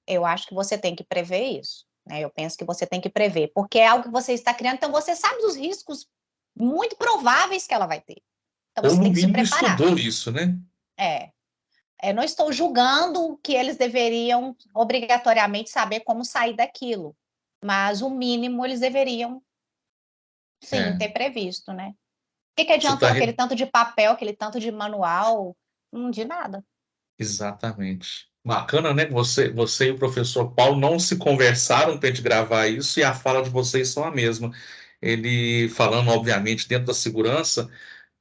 Eu acho que você tem que prever isso, né? Eu penso que você tem que prever, porque é algo que você está criando, então você sabe dos riscos muito prováveis que ela vai ter. Então Ou você no tem que se mínimo preparar. estudou isso, né? É, eu não estou julgando que eles deveriam obrigatoriamente saber como sair daquilo, mas o mínimo eles deveriam, sim, É, ter previsto, né? O que você está adiantou aquele tanto de papel, aquele tanto de manual? De nada. exatamente. Bacana, né? Você e o professor Paulo não se conversaram para a gente gravar isso e a fala de vocês são a mesma. ele falando, obviamente, dentro da segurança,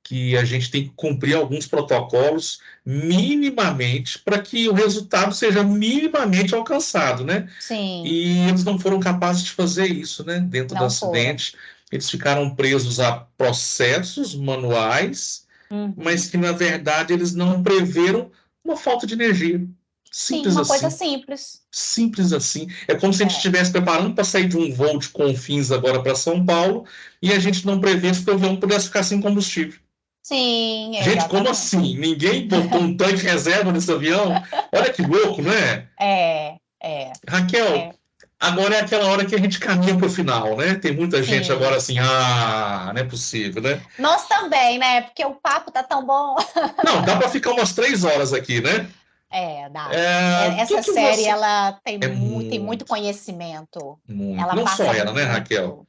que a gente tem que cumprir alguns protocolos minimamente para que o resultado seja minimamente alcançado, né? Sim, E eles não foram capazes de fazer isso, né? Dentro do não foram. acidente, eles ficaram presos a processos manuais, mas Uhum. que, na verdade, eles não preveram uma falta de energia. Sim, Simples uma coisa assim. simples. Simples assim. É como se a gente É. estivesse preparando para sair de um voo de Confins agora para São Paulo e a gente não prevesse que o avião pudesse ficar sem combustível. Sim, Gente, como exatamente. assim? Ninguém botou um tanque de reserva nesse avião? Olha que louco, não é? É, é, Raquel, é. agora é aquela hora que a gente caminha para o final, né? Tem muita gente agora Sim. assim, não é possível, né? Nós também, né? Porque o papo tá tão bom. Não, dá para ficar umas 3 horas aqui, né? É, dá. O que Essa que série, você... ela É tem muito muito, conhecimento. muito. Ela Não só passa ela, né, Raquel? muito.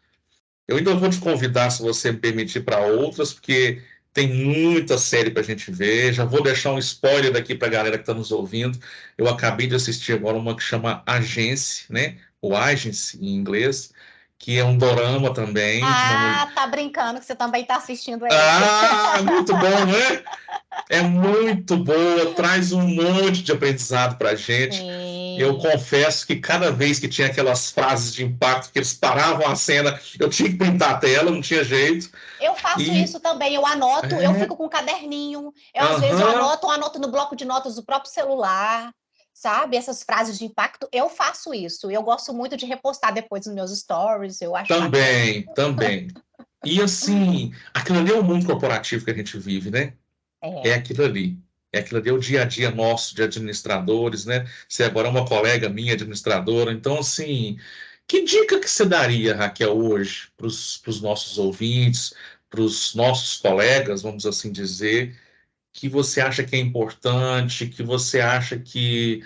Eu ainda vou te convidar, se você me permitir, para outras, porque tem muita série para a gente ver. Já vou deixar um spoiler daqui para a galera que está nos ouvindo. Eu acabei de assistir agora uma que chama Agence, né? O Agency, em inglês, que é um dorama também, de uma mulher. Ah, tá brincando que você também tá assistindo esse. Ah, muito bom, né? É muito boa, traz um monte de aprendizado para a gente. Eu Sim. confesso que cada vez que tinha aquelas frases de impacto que eles paravam a cena, eu tinha que printar a tela, não tinha jeito. Eu faço E isso também, eu anoto, eu é, fico com um caderninho, às vezes aham, eu anoto no bloco de notas do próprio celular, sabe? Essas frases de impacto, eu faço isso. Eu gosto muito de repostar depois nos meus stories, eu acho bacana. também, também. E assim, aquilo ali é o mundo corporativo que a gente vive, né? É É. aquilo ali. É aquilo ali, é o dia a dia nosso de administradores, né? Você agora é uma colega minha administradora. Então, assim, que dica que você daria, Raquel, hoje para os nossos ouvintes, para os nossos colegas, vamos assim dizer, que você acha que é importante, que você acha que,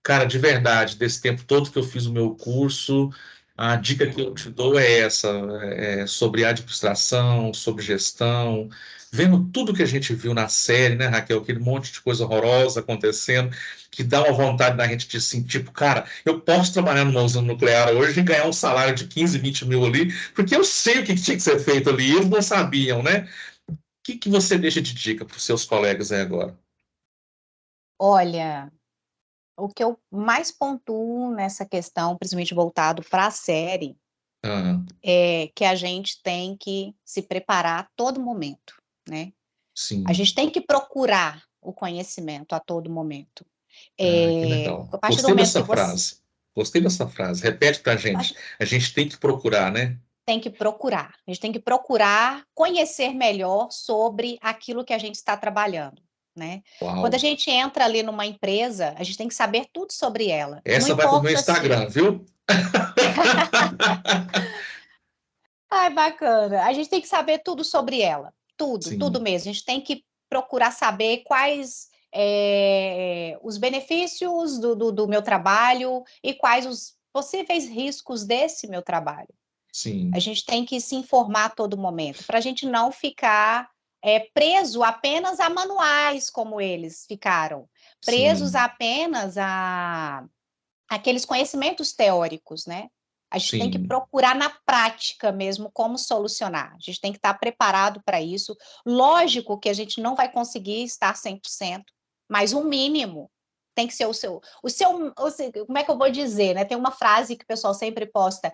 cara, de verdade, desse tempo todo que eu fiz o meu curso, a dica que eu te dou é essa, é sobre administração, sobre gestão, vendo tudo que a gente viu na série, né, Raquel, aquele monte de coisa horrorosa acontecendo, que dá uma vontade da gente de assim, tipo, cara, eu posso trabalhar numa usina nuclear hoje e ganhar um salário de 15, 20 mil ali, porque eu sei o que tinha que ser feito ali, eles não sabiam, né? O que você deixa de dica para os seus colegas aí agora? Olha, o que eu mais pontuo nessa questão, principalmente voltado para a série, Ah, é que a gente tem que se preparar a todo momento, né? A sim. gente tem que procurar o conhecimento a todo momento. Que legal. A partir do Gostei momento que dessa você frase. Gostei dessa frase. Repete para a a gente. partir A gente tem que procurar, né? tem que procurar. A gente tem que procurar conhecer melhor sobre aquilo que a gente está trabalhando, né. Quando a Uau. gente entra ali numa empresa, a gente tem que saber tudo sobre ela. Não Essa vai para o meu importa se Instagram, viu? ai, bacana. A gente tem que saber tudo sobre ela, tudo, tudo Sim, mesmo. A gente tem que procurar saber quais, os benefícios do meu trabalho e quais os possíveis riscos desse meu trabalho. A sim, gente tem que se informar a todo momento, para a gente não ficar, preso apenas a manuais como eles ficaram, presos sim, apenas a aqueles conhecimentos teóricos, né. A gente tem que sim, procurar na prática mesmo como solucionar, a gente tem que estar preparado para isso. Lógico que a gente não vai conseguir estar 100%, mas o mínimo tem que ser como é que eu vou dizer, né, tem uma frase que o pessoal sempre posta,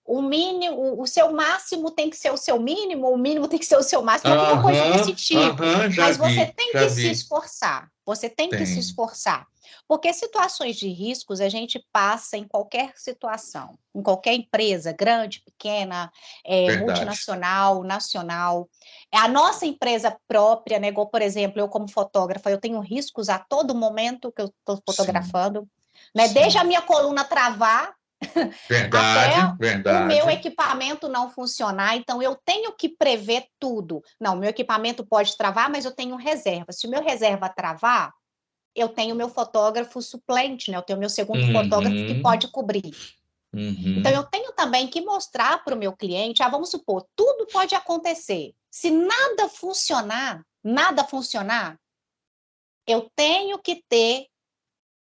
o mínimo o seu máximo tem que ser o seu mínimo, o mínimo tem que ser o seu máximo, alguma coisa desse aham, tipo, aham, já mas você vi, tem já que se vi. esforçar, você tem que se Tem, esforçar. Porque situações de riscos a gente passa em qualquer situação, em qualquer empresa, grande, pequena, verdade. multinacional, nacional. É a nossa empresa própria, né, igual, por exemplo, eu como fotógrafa, eu tenho riscos a todo momento que eu estou Sim, fotografando, né, desde a sim. minha coluna travar até Verdade, o meu verdade. equipamento não funcionar, então eu tenho que prever tudo. Não, meu equipamento pode travar, mas eu tenho reserva. Se o meu reserva travar, eu tenho meu fotógrafo suplente, né, eu tenho meu segundo fotógrafo que Uhum, pode cobrir. Então eu uhum. tenho também que mostrar para o meu cliente, vamos supor, tudo pode acontecer. Se nada funcionar, eu tenho que ter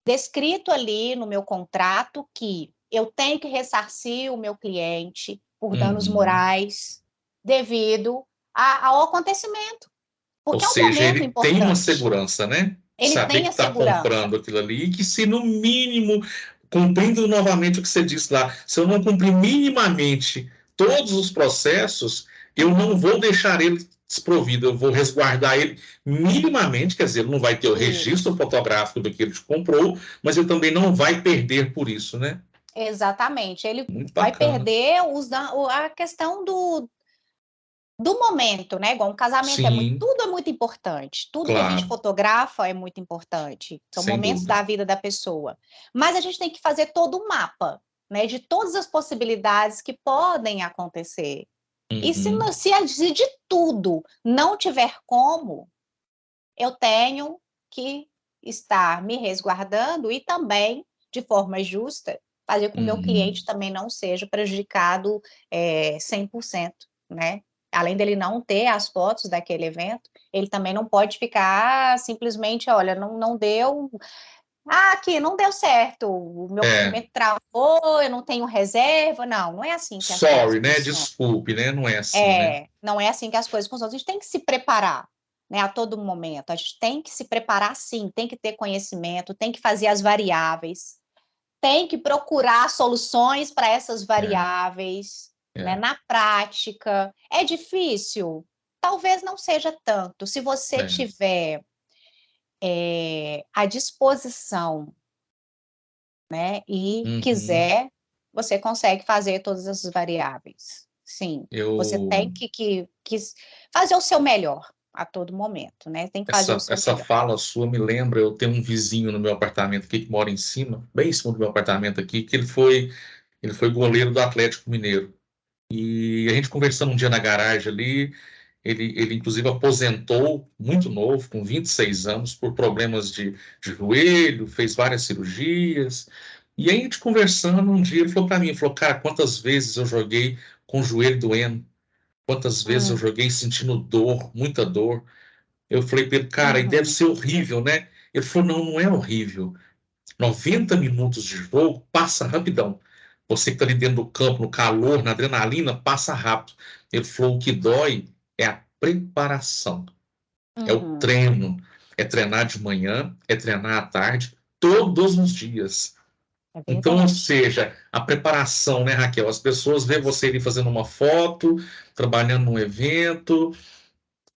descrito ali no meu contrato que eu tenho que ressarcir o meu cliente, por danos morais devido ao acontecimento. Ou Porque é um seja, momento ele tem uma importante. segurança, né? Ele Saber tem que a está segurança. comprando aquilo ali e que se no mínimo, cumprindo novamente o que você disse lá, se eu não cumprir minimamente todos os processos, eu não vou deixar ele desprovido, eu vou resguardar ele minimamente, quer dizer, ele não vai ter o registro Isso. fotográfico do que ele comprou, mas ele também não vai perder por isso, né? Exatamente. Ele Muito vai bacana. perder a questão do momento, né? Igual um casamento Sim, tudo é muito importante. Tudo que a gente claro, fotografa é muito importante. São sem momentos dúvida. da vida da pessoa. Mas a gente tem que fazer todo um mapa, né? De todas as possibilidades que podem acontecer. E Uhum, se de tudo não tiver como, eu tenho que estar me resguardando e também, de forma justa, fazer com que o meu uhum. cliente também não seja prejudicado 100%, né? Além dele não ter as fotos daquele evento, ele também não pode ficar simplesmente, olha, não deu, aqui não deu certo, o meu É. documento travou, eu não tenho reserva. Não é assim que as coisas Sorry, né? funcionam. Desculpe, né? Não é assim, né? Não é assim que as coisas funcionam. A gente tem que se preparar, né, a todo momento. A gente tem que se preparar, sim, tem que ter conhecimento, tem que fazer as variáveis, tem que procurar soluções para essas É, variáveis, né, é, na prática. É difícil? Talvez não seja tanto. Se você é. tiver à disposição, né, e Uhum. quiser, você consegue fazer todas essas variáveis. Sim, você tem Eu, que fazer o seu melhor a todo momento, né? Tem que fazer o seu essa melhor. fala sua me lembra, eu tenho um vizinho no meu apartamento aqui que mora em cima, bem em cima do meu apartamento aqui, que ele foi goleiro do Atlético Mineiro. E a gente conversando um dia na garagem ali, ele inclusive aposentou muito novo, com 26 anos, por problemas de joelho, fez várias cirurgias. E aí a gente conversando um dia, ele falou para mim, ele falou, cara, quantas vezes eu joguei com o joelho doendo, quantas vezes eu Hum, joguei sentindo dor, muita dor. Eu falei para ele, cara, e deve uhum, ser horrível, né? Ele falou, não, não é horrível. 90 minutos de jogo passa rapidão. Você que está ali dentro do campo, no calor, na adrenalina, passa rápido. Ele falou: o que dói é a preparação, é o uhum. treino. É treinar de manhã, é treinar à tarde, todos os dias. É Então, ou verdade. seja, a preparação, né, Raquel? As pessoas veem você ali fazendo uma foto, trabalhando num evento,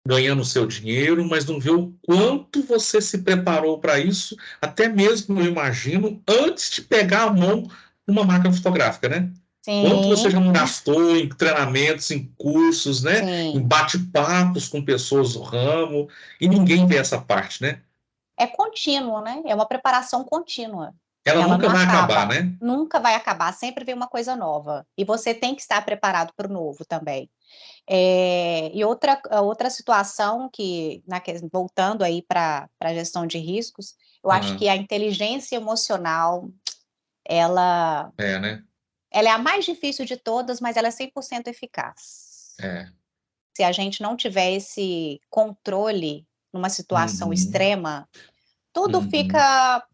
ganhando o seu dinheiro, mas não vê o quanto você se preparou para isso, até mesmo, eu imagino, antes de pegar a mão numa máquina fotográfica, né? Quanto você Sim, já não gastou em treinamentos, em cursos, né? Em sim. bate-papos com pessoas do ramo, e ninguém vê essa parte, né? É contínuo, né? É uma preparação contínua. Ela Ela nunca não vai acabar, acaba. né? Nunca vai acabar, sempre vem uma coisa nova. E você tem que estar preparado para o novo também. E outra situação voltando aí para a gestão de riscos, eu acho Ah, que a inteligência emocional, ela, é, né? ela é a mais difícil de todas, mas ela é 100% eficaz. É. Se a gente não tiver esse controle numa situação Uhum, extrema, tudo uhum. fica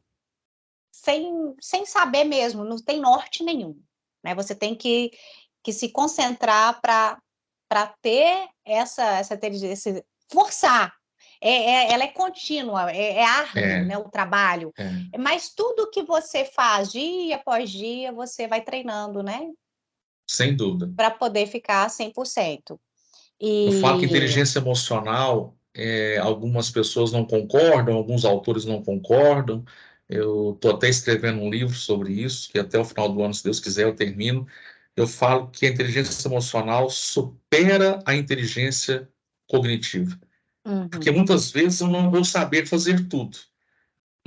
sem saber mesmo, não tem norte nenhum, né? Você tem que se concentrar para ter essa inteligência, forçar. Ela é contínua, é árduo, É, né, o trabalho, é. mas tudo que você faz dia após dia, você vai treinando, né, Sem dúvida. para poder ficar 100%. Eu falo que E inteligência emocional, algumas pessoas não concordam, alguns autores não concordam. Eu estou até escrevendo um livro sobre isso, que até o final do ano, se Deus quiser, eu termino. Eu falo que a inteligência emocional supera a inteligência cognitiva. Porque uhum, muitas vezes eu não vou saber fazer tudo,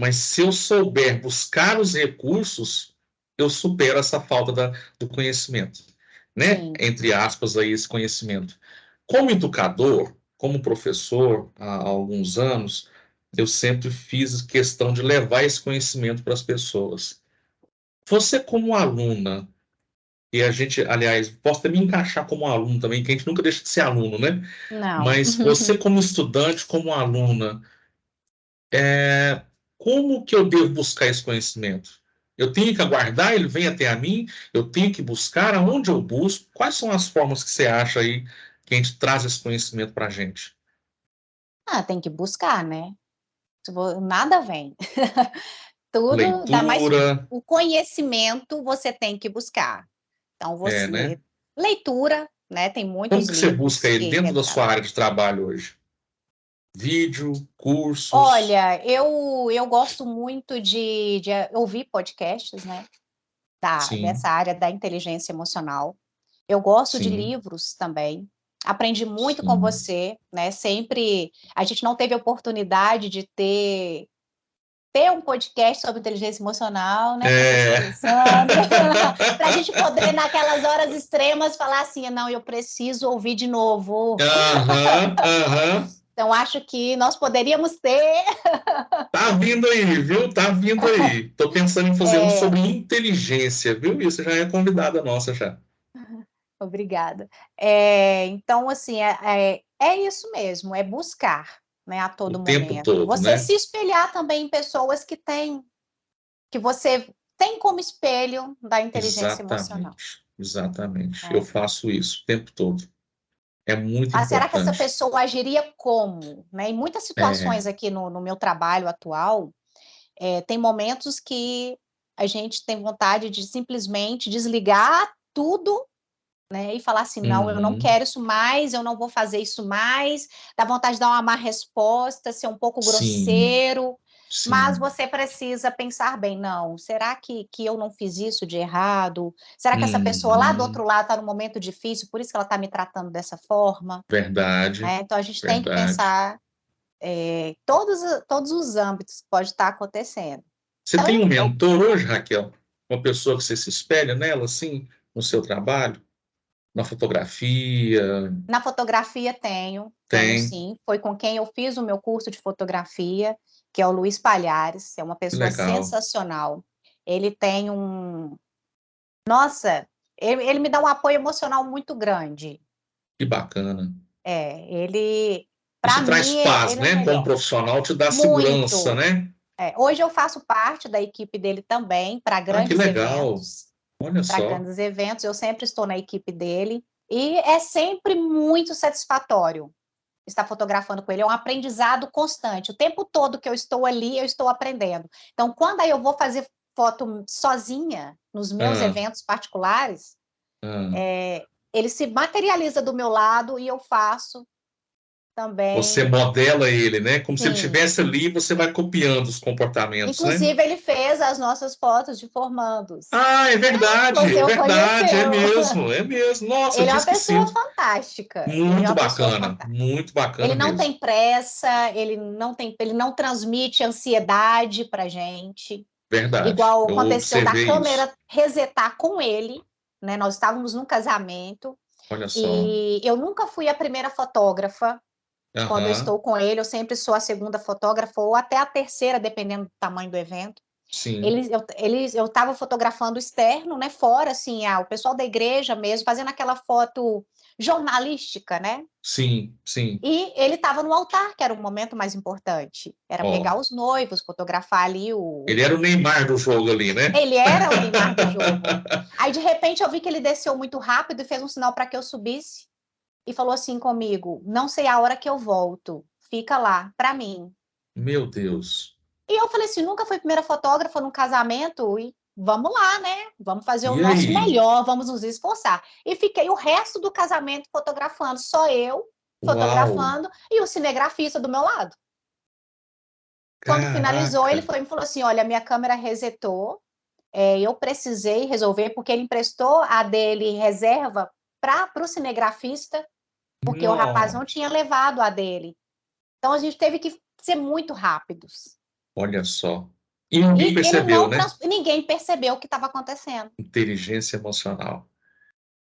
mas se eu souber buscar os recursos, eu supero essa falta do conhecimento, né? sim, Entre aspas, aí, esse conhecimento. Como educador, como professor, há alguns anos, eu sempre fiz questão de levar esse conhecimento para as pessoas. Você, como aluna, e a gente, aliás, posso até me encaixar como aluno também, que a gente nunca deixa de ser aluno, né? não. Mas você, como estudante, como aluna, como que eu devo buscar esse conhecimento? Eu tenho que aguardar, ele vem até a mim, eu tenho que buscar, aonde eu busco? Quais são as formas que você acha aí que a gente traz esse conhecimento para a gente? Tem que buscar, né? Nada vem. Tudo, ainda mais Leitura, o conhecimento você tem que buscar. Então, né? você... Leitura, né? Tem Como muitos que você busca livros ele que dentro da sua retratam. área de trabalho hoje? Vídeo, cursos? Olha, eu gosto muito de ouvir podcasts, né? Dessa Sim, área da inteligência emocional. Eu gosto de sim, livros também. Aprendi muito com sim. você, né? Sempre a gente não teve oportunidade de ter um podcast sobre inteligência emocional, né, professor É. Alessandro? Para a gente poder, naquelas horas extremas, falar assim: não, eu preciso ouvir de novo. Aham, aham. Então, acho que nós poderíamos ter. Tá vindo aí, viu? Tá vindo aí. Tô pensando em fazer um É, sobre inteligência, viu? Isso já é convidada nossa já. obrigada. Então, assim, é isso mesmo, é buscar, né, a O todo tempo momento. todo, Você né? se espelhar também em pessoas que você tem como espelho da inteligência emocional. Exatamente, exatamente. Eu Né? faço isso o tempo todo. É muito Será que essa importante. pessoa agiria como? Né? Em muitas É, situações aqui no meu trabalho atual, tem momentos que a gente tem vontade de simplesmente desligar tudo, né, e falar assim: não, eu não uhum, quero isso mais, eu não vou fazer isso mais. Dá vontade de dar uma má resposta, ser um pouco sim, grosseiro, mas sim. você precisa pensar bem: não, será que eu não fiz isso de errado? Será que essa pessoa lá do Uhum, outro lado está num momento difícil, por isso que ela está me tratando dessa forma? verdade, Né? Então a gente tem que verdade. pensar todos os âmbitos que pode estar acontecendo. Você Então, tem um mentor hoje, Raquel? Uma pessoa que você se espelha nela, assim, no seu trabalho? Na fotografia? na fotografia tenho Tem. sim. Foi com quem eu fiz o meu curso de fotografia, que é o Luiz Palhares, é uma Que pessoa legal. sensacional. Ele tem um. Nossa, ele me dá um apoio emocional muito grande. Que bacana. Ele, para Isso traz mim, paz, ele é o né? Como melhor. profissional, te dá segurança, Muito. né? Hoje eu faço parte da equipe dele também, para Ah, que grandes legal. eventos. Olha Para só. grandes eventos, eu sempre estou na equipe dele. E é sempre muito satisfatório estar fotografando com ele, é um aprendizado constante. O tempo todo que eu estou ali, eu estou aprendendo. Então, quando aí eu vou fazer foto sozinha, nos meus Ah, eventos particulares, ah. ele se materializa do meu lado e eu faço Você também. modela ele, né? Como se ele Sim. estivesse ali, você vai copiando os comportamentos, né? Inclusive, ele fez as nossas fotos de formandos. Ah, Você é o verdade, é conheceu. mesmo, é mesmo. Nossa, eu Ele é tinha uma pessoa esquecido. fantástica. Ele é Muito uma pessoa bacana, fantástica. muito Ele bacana não mesmo. tem pressa, ele não transmite ansiedade para gente. Verdade. Igual Eu aconteceu da observei isso. câmera resetar com ele, né? Nós estávamos num casamento Olha só. e eu nunca fui a primeira fotógrafa. Quando eu Aham, estou com ele, eu sempre sou a segunda fotógrafa ou até a terceira, dependendo do tamanho do evento. sim, Eu estava fotografando externo, né? Fora, assim, o pessoal da igreja mesmo, fazendo aquela foto jornalística, né? sim, sim. E ele estava no altar, que era o momento mais importante. Era Ó, pegar os noivos, fotografar ali ele era o Neymar do jogo ali, né? Ele era o Neymar do jogo. Aí, de repente, eu vi que ele desceu muito rápido e fez um sinal para que eu subisse. E falou assim comigo: não sei a hora que eu volto. Fica lá, para mim. Meu Deus. E eu falei assim: nunca fui primeira fotógrafa num casamento e vamos lá, né? Vamos fazer o E nosso aí? melhor, vamos nos esforçar. E fiquei o resto do casamento fotografando, só eu Uau! fotografando e o cinegrafista do meu lado. Quando finalizou, ele Caraca! foi e me falou assim: olha, minha câmera resetou, eu precisei resolver, porque ele emprestou a dele reserva para o cinegrafista, porque o rapaz não Nossa! tinha levado a dele. Então a gente teve que ser muito rápidos. Olha só. E ninguém E ele percebeu, não né? ninguém percebeu o que estava acontecendo. Inteligência emocional.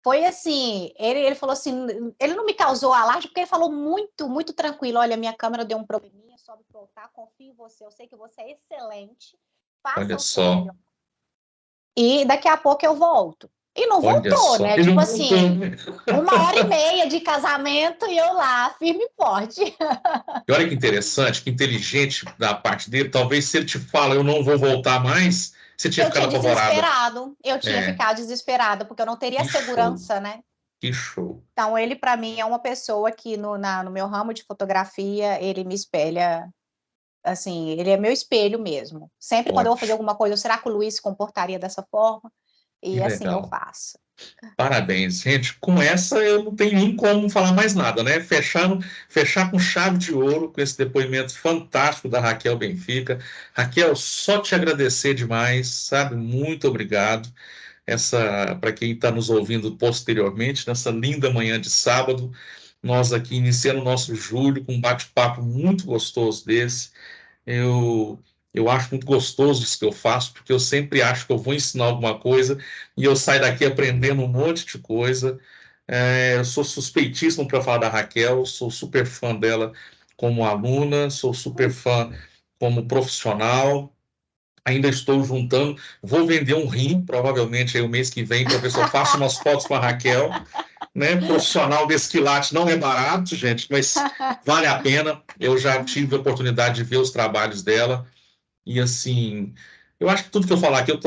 Foi assim, ele falou assim, ele não me causou alarde porque ele falou muito, muito tranquilo. Olha, minha câmera deu um probleminha, sobe para o altar, confio em você. Eu sei que você é excelente. Olha Faça o seu só. melhor. E daqui a pouco eu volto. E não Olha voltou, só. né? Ele Tipo não voltou, assim, né? 1 hora e meia de casamento e eu lá, firme e forte. E olha que interessante, que inteligente da parte dele. Talvez se ele te fala, eu não vou voltar mais, Você tinha Eu tinha ficado apavorada. desesperado, eu tinha É, ficado desesperada, porque eu não teria que show, segurança, né? que show. Então, ele, para mim, é uma pessoa que, no meu ramo de fotografia, ele me espelha, assim, ele é meu espelho mesmo. Sempre quando eu vou fazer Ótimo, alguma coisa, será que o Luiz se comportaria dessa forma? que E assim eu legal. faço. Parabéns, gente. Com essa eu não tenho nem como falar mais nada, né? Fechar com chave de ouro com esse depoimento fantástico da Raquel Benfica. Raquel, só te agradecer demais, sabe? Muito obrigado. Essa, para quem está nos ouvindo posteriormente, nessa linda manhã de sábado, nós aqui iniciando o nosso julho com um bate-papo muito gostoso desse. Eu, eu acho muito gostoso isso que eu faço, porque eu sempre acho que eu vou ensinar alguma coisa e eu saio daqui aprendendo um monte de coisa. Eu sou suspeitíssimo para falar da Raquel, sou super fã dela como aluna, sou super fã como profissional. Ainda estou juntando, vou vender um rim, provavelmente aí o mês que vem, para ver se eu faço umas fotos com a Raquel, né? Profissional desse quilate não é barato, gente, mas vale a pena. Eu já tive a oportunidade de ver os trabalhos dela e assim, eu acho que tudo que eu falar aqui eu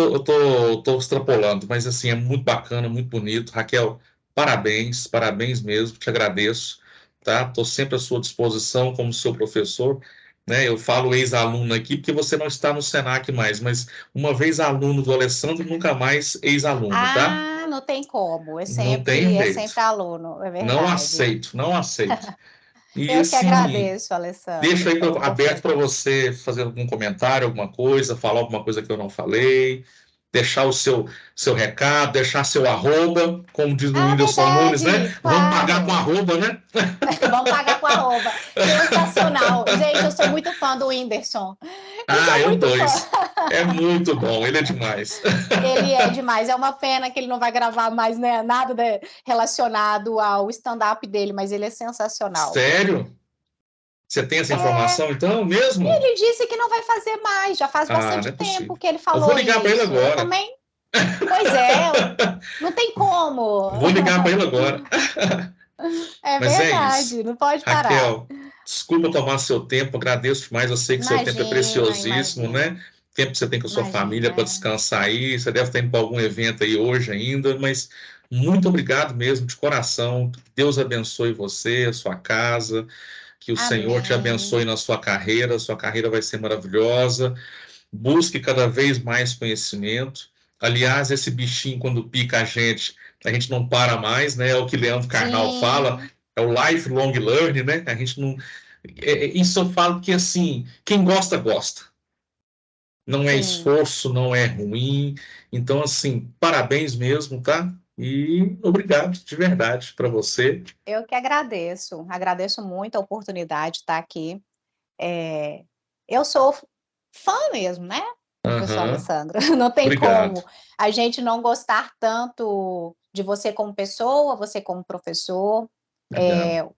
tô extrapolando, mas assim, é muito bacana, muito bonito. Raquel, parabéns, parabéns mesmo, te agradeço, tá? Estou sempre à sua disposição como seu professor, né? Eu falo ex-aluno aqui porque você não está no Senac mais, mas uma vez aluno do Alessandro, nunca mais ex-aluno, tá? Ah, não tem como. Não tem É jeito. sempre aluno, é Não verdade. aceito, não aceito. E Eu que assim, agradeço, deixo Alessandro, aí pela aberto para oportunidade. você fazer algum comentário, alguma coisa, falar alguma coisa que eu não falei, deixar o seu recado, deixar seu arroba, como diz o Ah, Whindersson Nunes, né? verdade, Vamos pagar com claro. arroba, né? Vamos pagar com arroba. Sensacional. Gente, eu sou muito fã do Whindersson. Eu Ah, sou eu muito fã. dois. É muito bom, ele é demais. Ele é demais. É uma pena que ele não vai gravar mais, né, nada relacionado ao stand-up dele, mas ele é sensacional. Sério? Você tem essa É, informação, então, mesmo? ele disse que não vai fazer mais. Já faz Ah, não é bastante tempo possível. que ele Eu vou falou ligar para ele isso. Eu agora. também. Pois é, não tem como. Vou ligar para ele agora. É Mas é isso. verdade, não pode parar. Raquel, desculpa tomar seu tempo, agradeço demais. Eu sei que seu tempo é Imagina, preciosíssimo, imagina, né? Tempo que você tem com a sua família para imagina. descansar aí. Você deve estar indo para algum evento aí hoje ainda, mas muito obrigado mesmo, de coração. Que Deus abençoe você, a sua casa, que o Senhor te Amém. abençoe na sua carreira vai ser maravilhosa. Busque cada vez mais conhecimento. Aliás, esse bichinho, quando pica a gente não para mais, né? É o que Leandro Carnal fala, Sim, é o lifelong learning, né? A gente não. Isso eu falo que, assim, quem gosta, gosta. Não é sim. esforço, não é ruim. Então, assim, parabéns mesmo, tá? E obrigado de verdade para você. Eu que agradeço. Agradeço muito a oportunidade de estar aqui. É, eu sou fã mesmo, né, professor Aham, Alessandro? Não tem obrigado. como a gente não gostar tanto de você como pessoa, você como professor. Obrigado.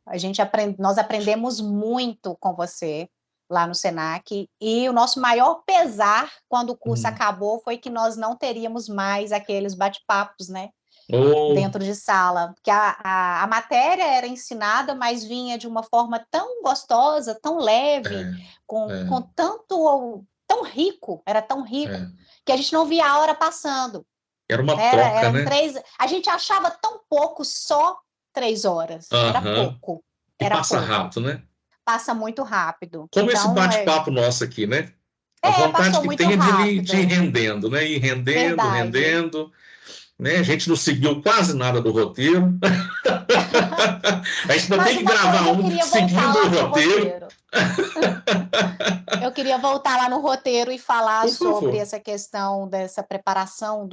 Nós aprendemos muito com você lá no Senac, e o nosso maior pesar quando o curso Hum. acabou foi que nós não teríamos mais aqueles bate-papos, né, Oh, dentro de sala, porque a matéria era ensinada, mas vinha de uma forma tão gostosa, tão leve, é, com tanto, tão rico, era tão rico, é. que a gente não via a hora passando. Era uma Era, troca, eram né? três, a gente achava tão pouco só 3 horas, era Aham. pouco, E era passa pouco, rápido, né? passa muito rápido. Como esse Então, bate-papo nosso aqui, né? A vontade passou que muito tem é de ir rápido, rendendo, né? Ir rendendo, verdade. rendendo, né? A gente não seguiu quase nada do roteiro. A gente ainda tem Mas que uma gravar coisa eu um queria voltar seguindo o lá para o roteiro. roteiro. Eu queria voltar lá no roteiro e falar Por sobre favor. essa questão dessa preparação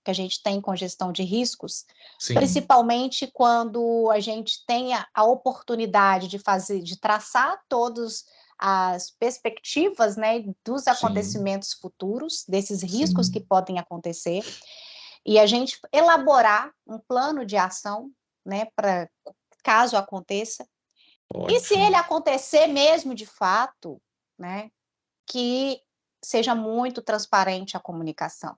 que a gente tem com gestão de riscos, Sim, principalmente quando a gente tem a oportunidade de traçar todas as perspectivas, né, dos sim, acontecimentos futuros, desses riscos que sim. podem acontecer, e a gente elaborar um plano de ação, né, para caso aconteça. E se Ótimo, ele acontecer mesmo de fato, né, que seja muito transparente a comunicação,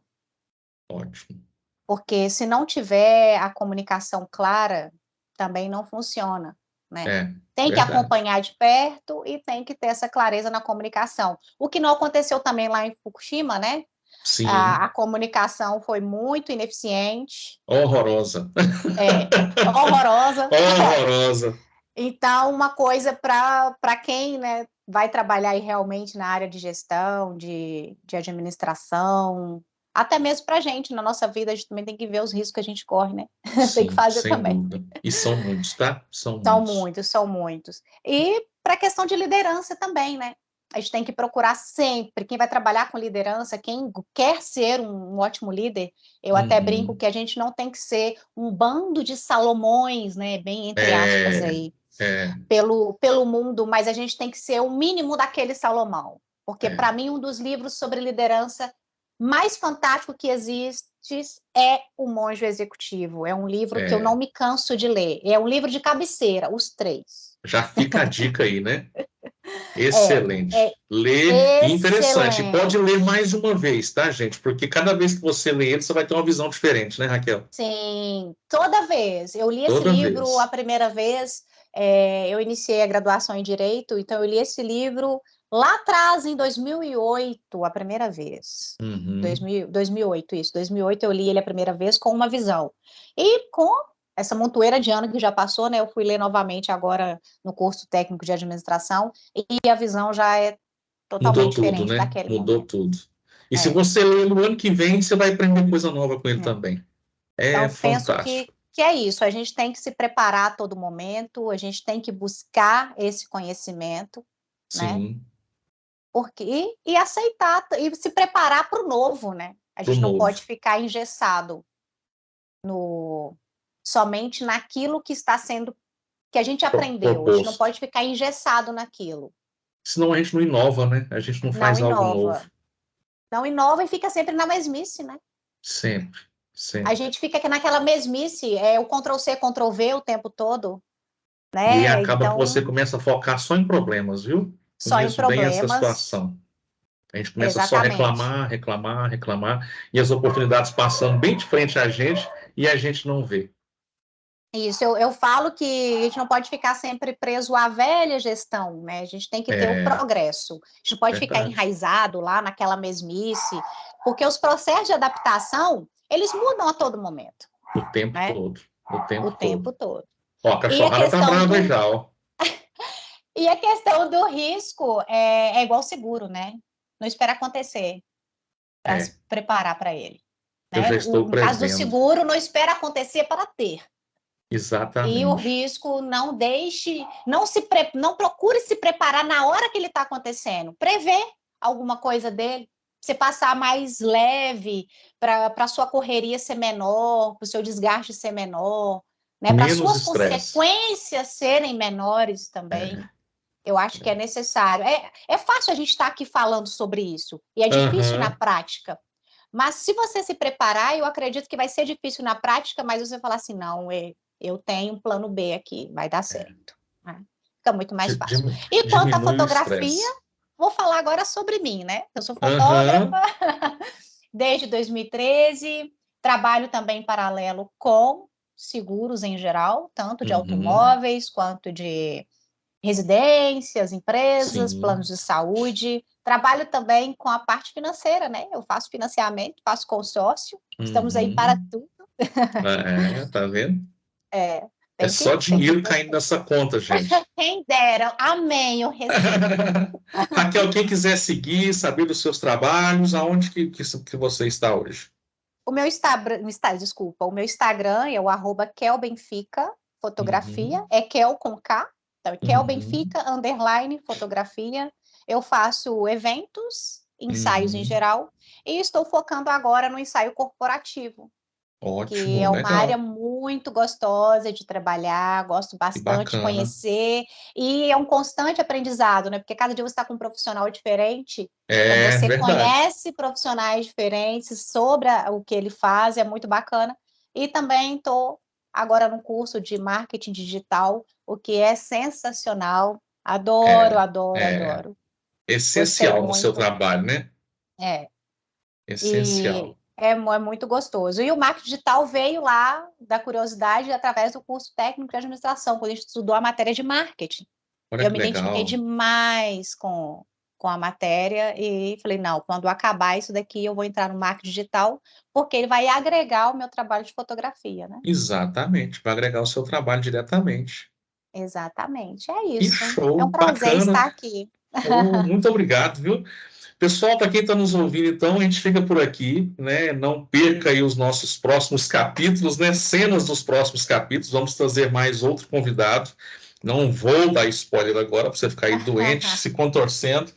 ótimo. porque se não tiver a comunicação clara, também não funciona, né? É, Tem que verdade. acompanhar de perto e tem que ter essa clareza na comunicação. O que não aconteceu também lá em Fukushima, né? Sim. A comunicação foi muito ineficiente. Horrorosa. Horrorosa. Horrorosa. Então, uma coisa para quem, né, vai trabalhar aí realmente na área de gestão, de administração, até mesmo para a gente, na nossa vida, a gente também tem que ver os riscos que a gente corre, né? Tem que Sim, fazer sem também. dúvida. E são muitos, tá? São São muitos. muitos, são muitos. E para a questão de liderança também, né? A gente tem que procurar sempre, quem vai trabalhar com liderança, quem quer ser um ótimo líder, eu até brinco Uhum. que a gente não tem que ser um bando de Salomões, né? Bem entre aspas É, aí, é, pelo mundo, mas a gente tem que ser o mínimo daquele Salomão. Porque, é, para mim, um dos livros sobre liderança mais fantástico que existe é O Monge Executivo. É um livro que eu não é. me canso de ler. É um livro de cabeceira, os três. Já fica a dica aí, né? É, Excelente. é Ler e interessante. E pode excelente. ler mais de uma vez, tá, gente? Porque cada vez que você lê ele, você vai ter uma visão diferente, né, Raquel? Sim, toda vez. Eu li esse Toda livro a vez. primeira vez, eu iniciei a graduação em Direito, então eu li esse livro lá atrás, em 2008, a primeira vez. Uhum. 2008, isso. 2008 eu li ele a primeira vez com uma visão. E com essa montoeira de ano que já passou, né, eu fui ler novamente agora no curso técnico de administração, e a visão já é Mudou totalmente tudo, diferente né? daquele Mudou momento. tudo. E se É, você ler no ano que vem, você vai aprender coisa nova com ele é. também. É Então, penso fantástico. que é isso, a gente tem que se preparar a todo momento, a gente tem que buscar esse conhecimento, né? Sim, Porque, e aceitar, e se preparar para o novo, né? A pro gente não novo. pode ficar engessado no, somente naquilo que está sendo, que a gente aprendeu, a gente não Proposto. pode ficar engessado naquilo. Senão a gente não inova, né? A gente não Não faz algo novo. inova. Não inova e fica sempre na mesmice, né? Sempre, A sempre. gente fica aqui naquela mesmice, o Ctrl+C, Ctrl+V o tempo todo, E aí né? acaba que você Então, começa a focar só em problemas, viu? só em Conheço bem essa problemas, situação. A gente começa só a exatamente. reclamar, reclamar, reclamar, e as oportunidades passando bem de frente a gente e a gente não vê. Isso, eu falo que a gente não pode ficar sempre preso à velha gestão, né? A gente tem que ter o É progresso. A gente não pode ficar verdade. enraizado lá naquela mesmice, porque os processos de adaptação, eles mudam a todo momento, O tempo né? todo. O O tempo tempo todo. todo. Ó, a E a cachorrada tá questão brava aí do, já, ó. e a questão do risco é igual seguro, né? Não espera acontecer para É, se preparar para ele. eu Né? já estou No caso do prevendo. seguro, não espera acontecer para ter. E o Exatamente. risco não deixe, não procure se preparar na hora que ele está acontecendo. Prevê alguma coisa dele, você passar mais leve, para a sua correria ser menor, para o seu desgaste ser menor, né? Para as Menos suas estresse. consequências serem menores também. É. Eu acho que é necessário. É fácil a gente estar aqui falando sobre isso, e é difícil na Aham. prática. Mas se você se preparar, eu acredito que vai ser difícil na prática, mas você falar assim, não, eu tenho um plano B aqui, vai dar certo. Né? Fica muito mais fácil. E quanto à Diminui o fotografia, estresse. vou falar agora sobre mim, né? Eu sou fotógrafa Aham. desde 2013, trabalho também em paralelo com seguros em geral, tanto de Uhum. automóveis quanto de residências, empresas, planos Sim. de saúde. Trabalho também com a parte financeira, né? Eu faço financiamento, faço consórcio. Estamos aí para Uhum. tudo. É, tá vendo? É, É só tem que dinheiro ter. caindo nessa conta, gente. Quem dera, amém, eu recebo. Raquel, quem quiser seguir, saber dos seus trabalhos, aonde que você está hoje? O meu Instagram, desculpa, o meu Instagram é o @kelbenfica, fotografia, Uhum. é Kel com K, então é Uhum. Kelbenfica, underline, fotografia. Eu faço eventos, ensaios em Uhum. geral, e estou focando agora no ensaio corporativo, que Ótimo, é uma área legal. muito gostosa de trabalhar, gosto Que bastante de bacana. conhecer, e é um constante aprendizado, né? Porque cada dia você está com um profissional diferente, então É você verdade. conhece profissionais diferentes sobre o que ele faz, é muito bacana. E também estou agora no curso de marketing digital, o que é sensacional. Adoro, É, adoro, é adoro. Gostei essencial no seu muito. trabalho, né? É. E Essencial. é muito gostoso. E o marketing digital veio lá da curiosidade através do curso técnico de administração, quando a gente estudou a matéria de marketing. Olha Eu que me identifiquei legal. demais com a matéria e falei: "Não, quando acabar isso daqui eu vou entrar no marketing digital, porque ele vai agregar o meu trabalho de fotografia", né. Exatamente, vai agregar o seu trabalho diretamente. Exatamente, é Que isso. É show, um prazer bacana. estar aqui. Oh, muito obrigado, viu? Pessoal, para quem está nos ouvindo, então, a gente fica por aqui, né? Não perca aí os nossos próximos capítulos, né? Cenas dos próximos capítulos. Vamos trazer mais outro convidado. Não vou dar spoiler agora, para você ficar aí doente, se contorcendo.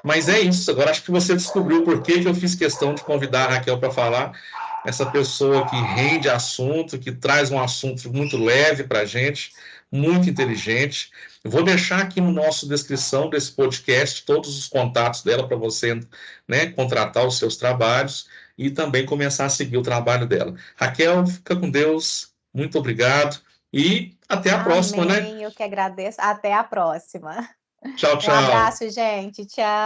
Mas é isso. Agora acho que você descobriu por que eu fiz questão de convidar a Raquel para falar. Essa pessoa que rende assunto, que traz um assunto muito leve para a gente, muito inteligente. Eu vou deixar aqui no nosso descrição desse podcast todos os contatos dela para você, né, contratar os seus trabalhos e também começar a seguir o trabalho dela. Raquel, fica com Deus. Muito obrigado e até a próxima, né? Amém, eu que agradeço. Até a próxima. Tchau, Um tchau. abraço, gente. Tchau.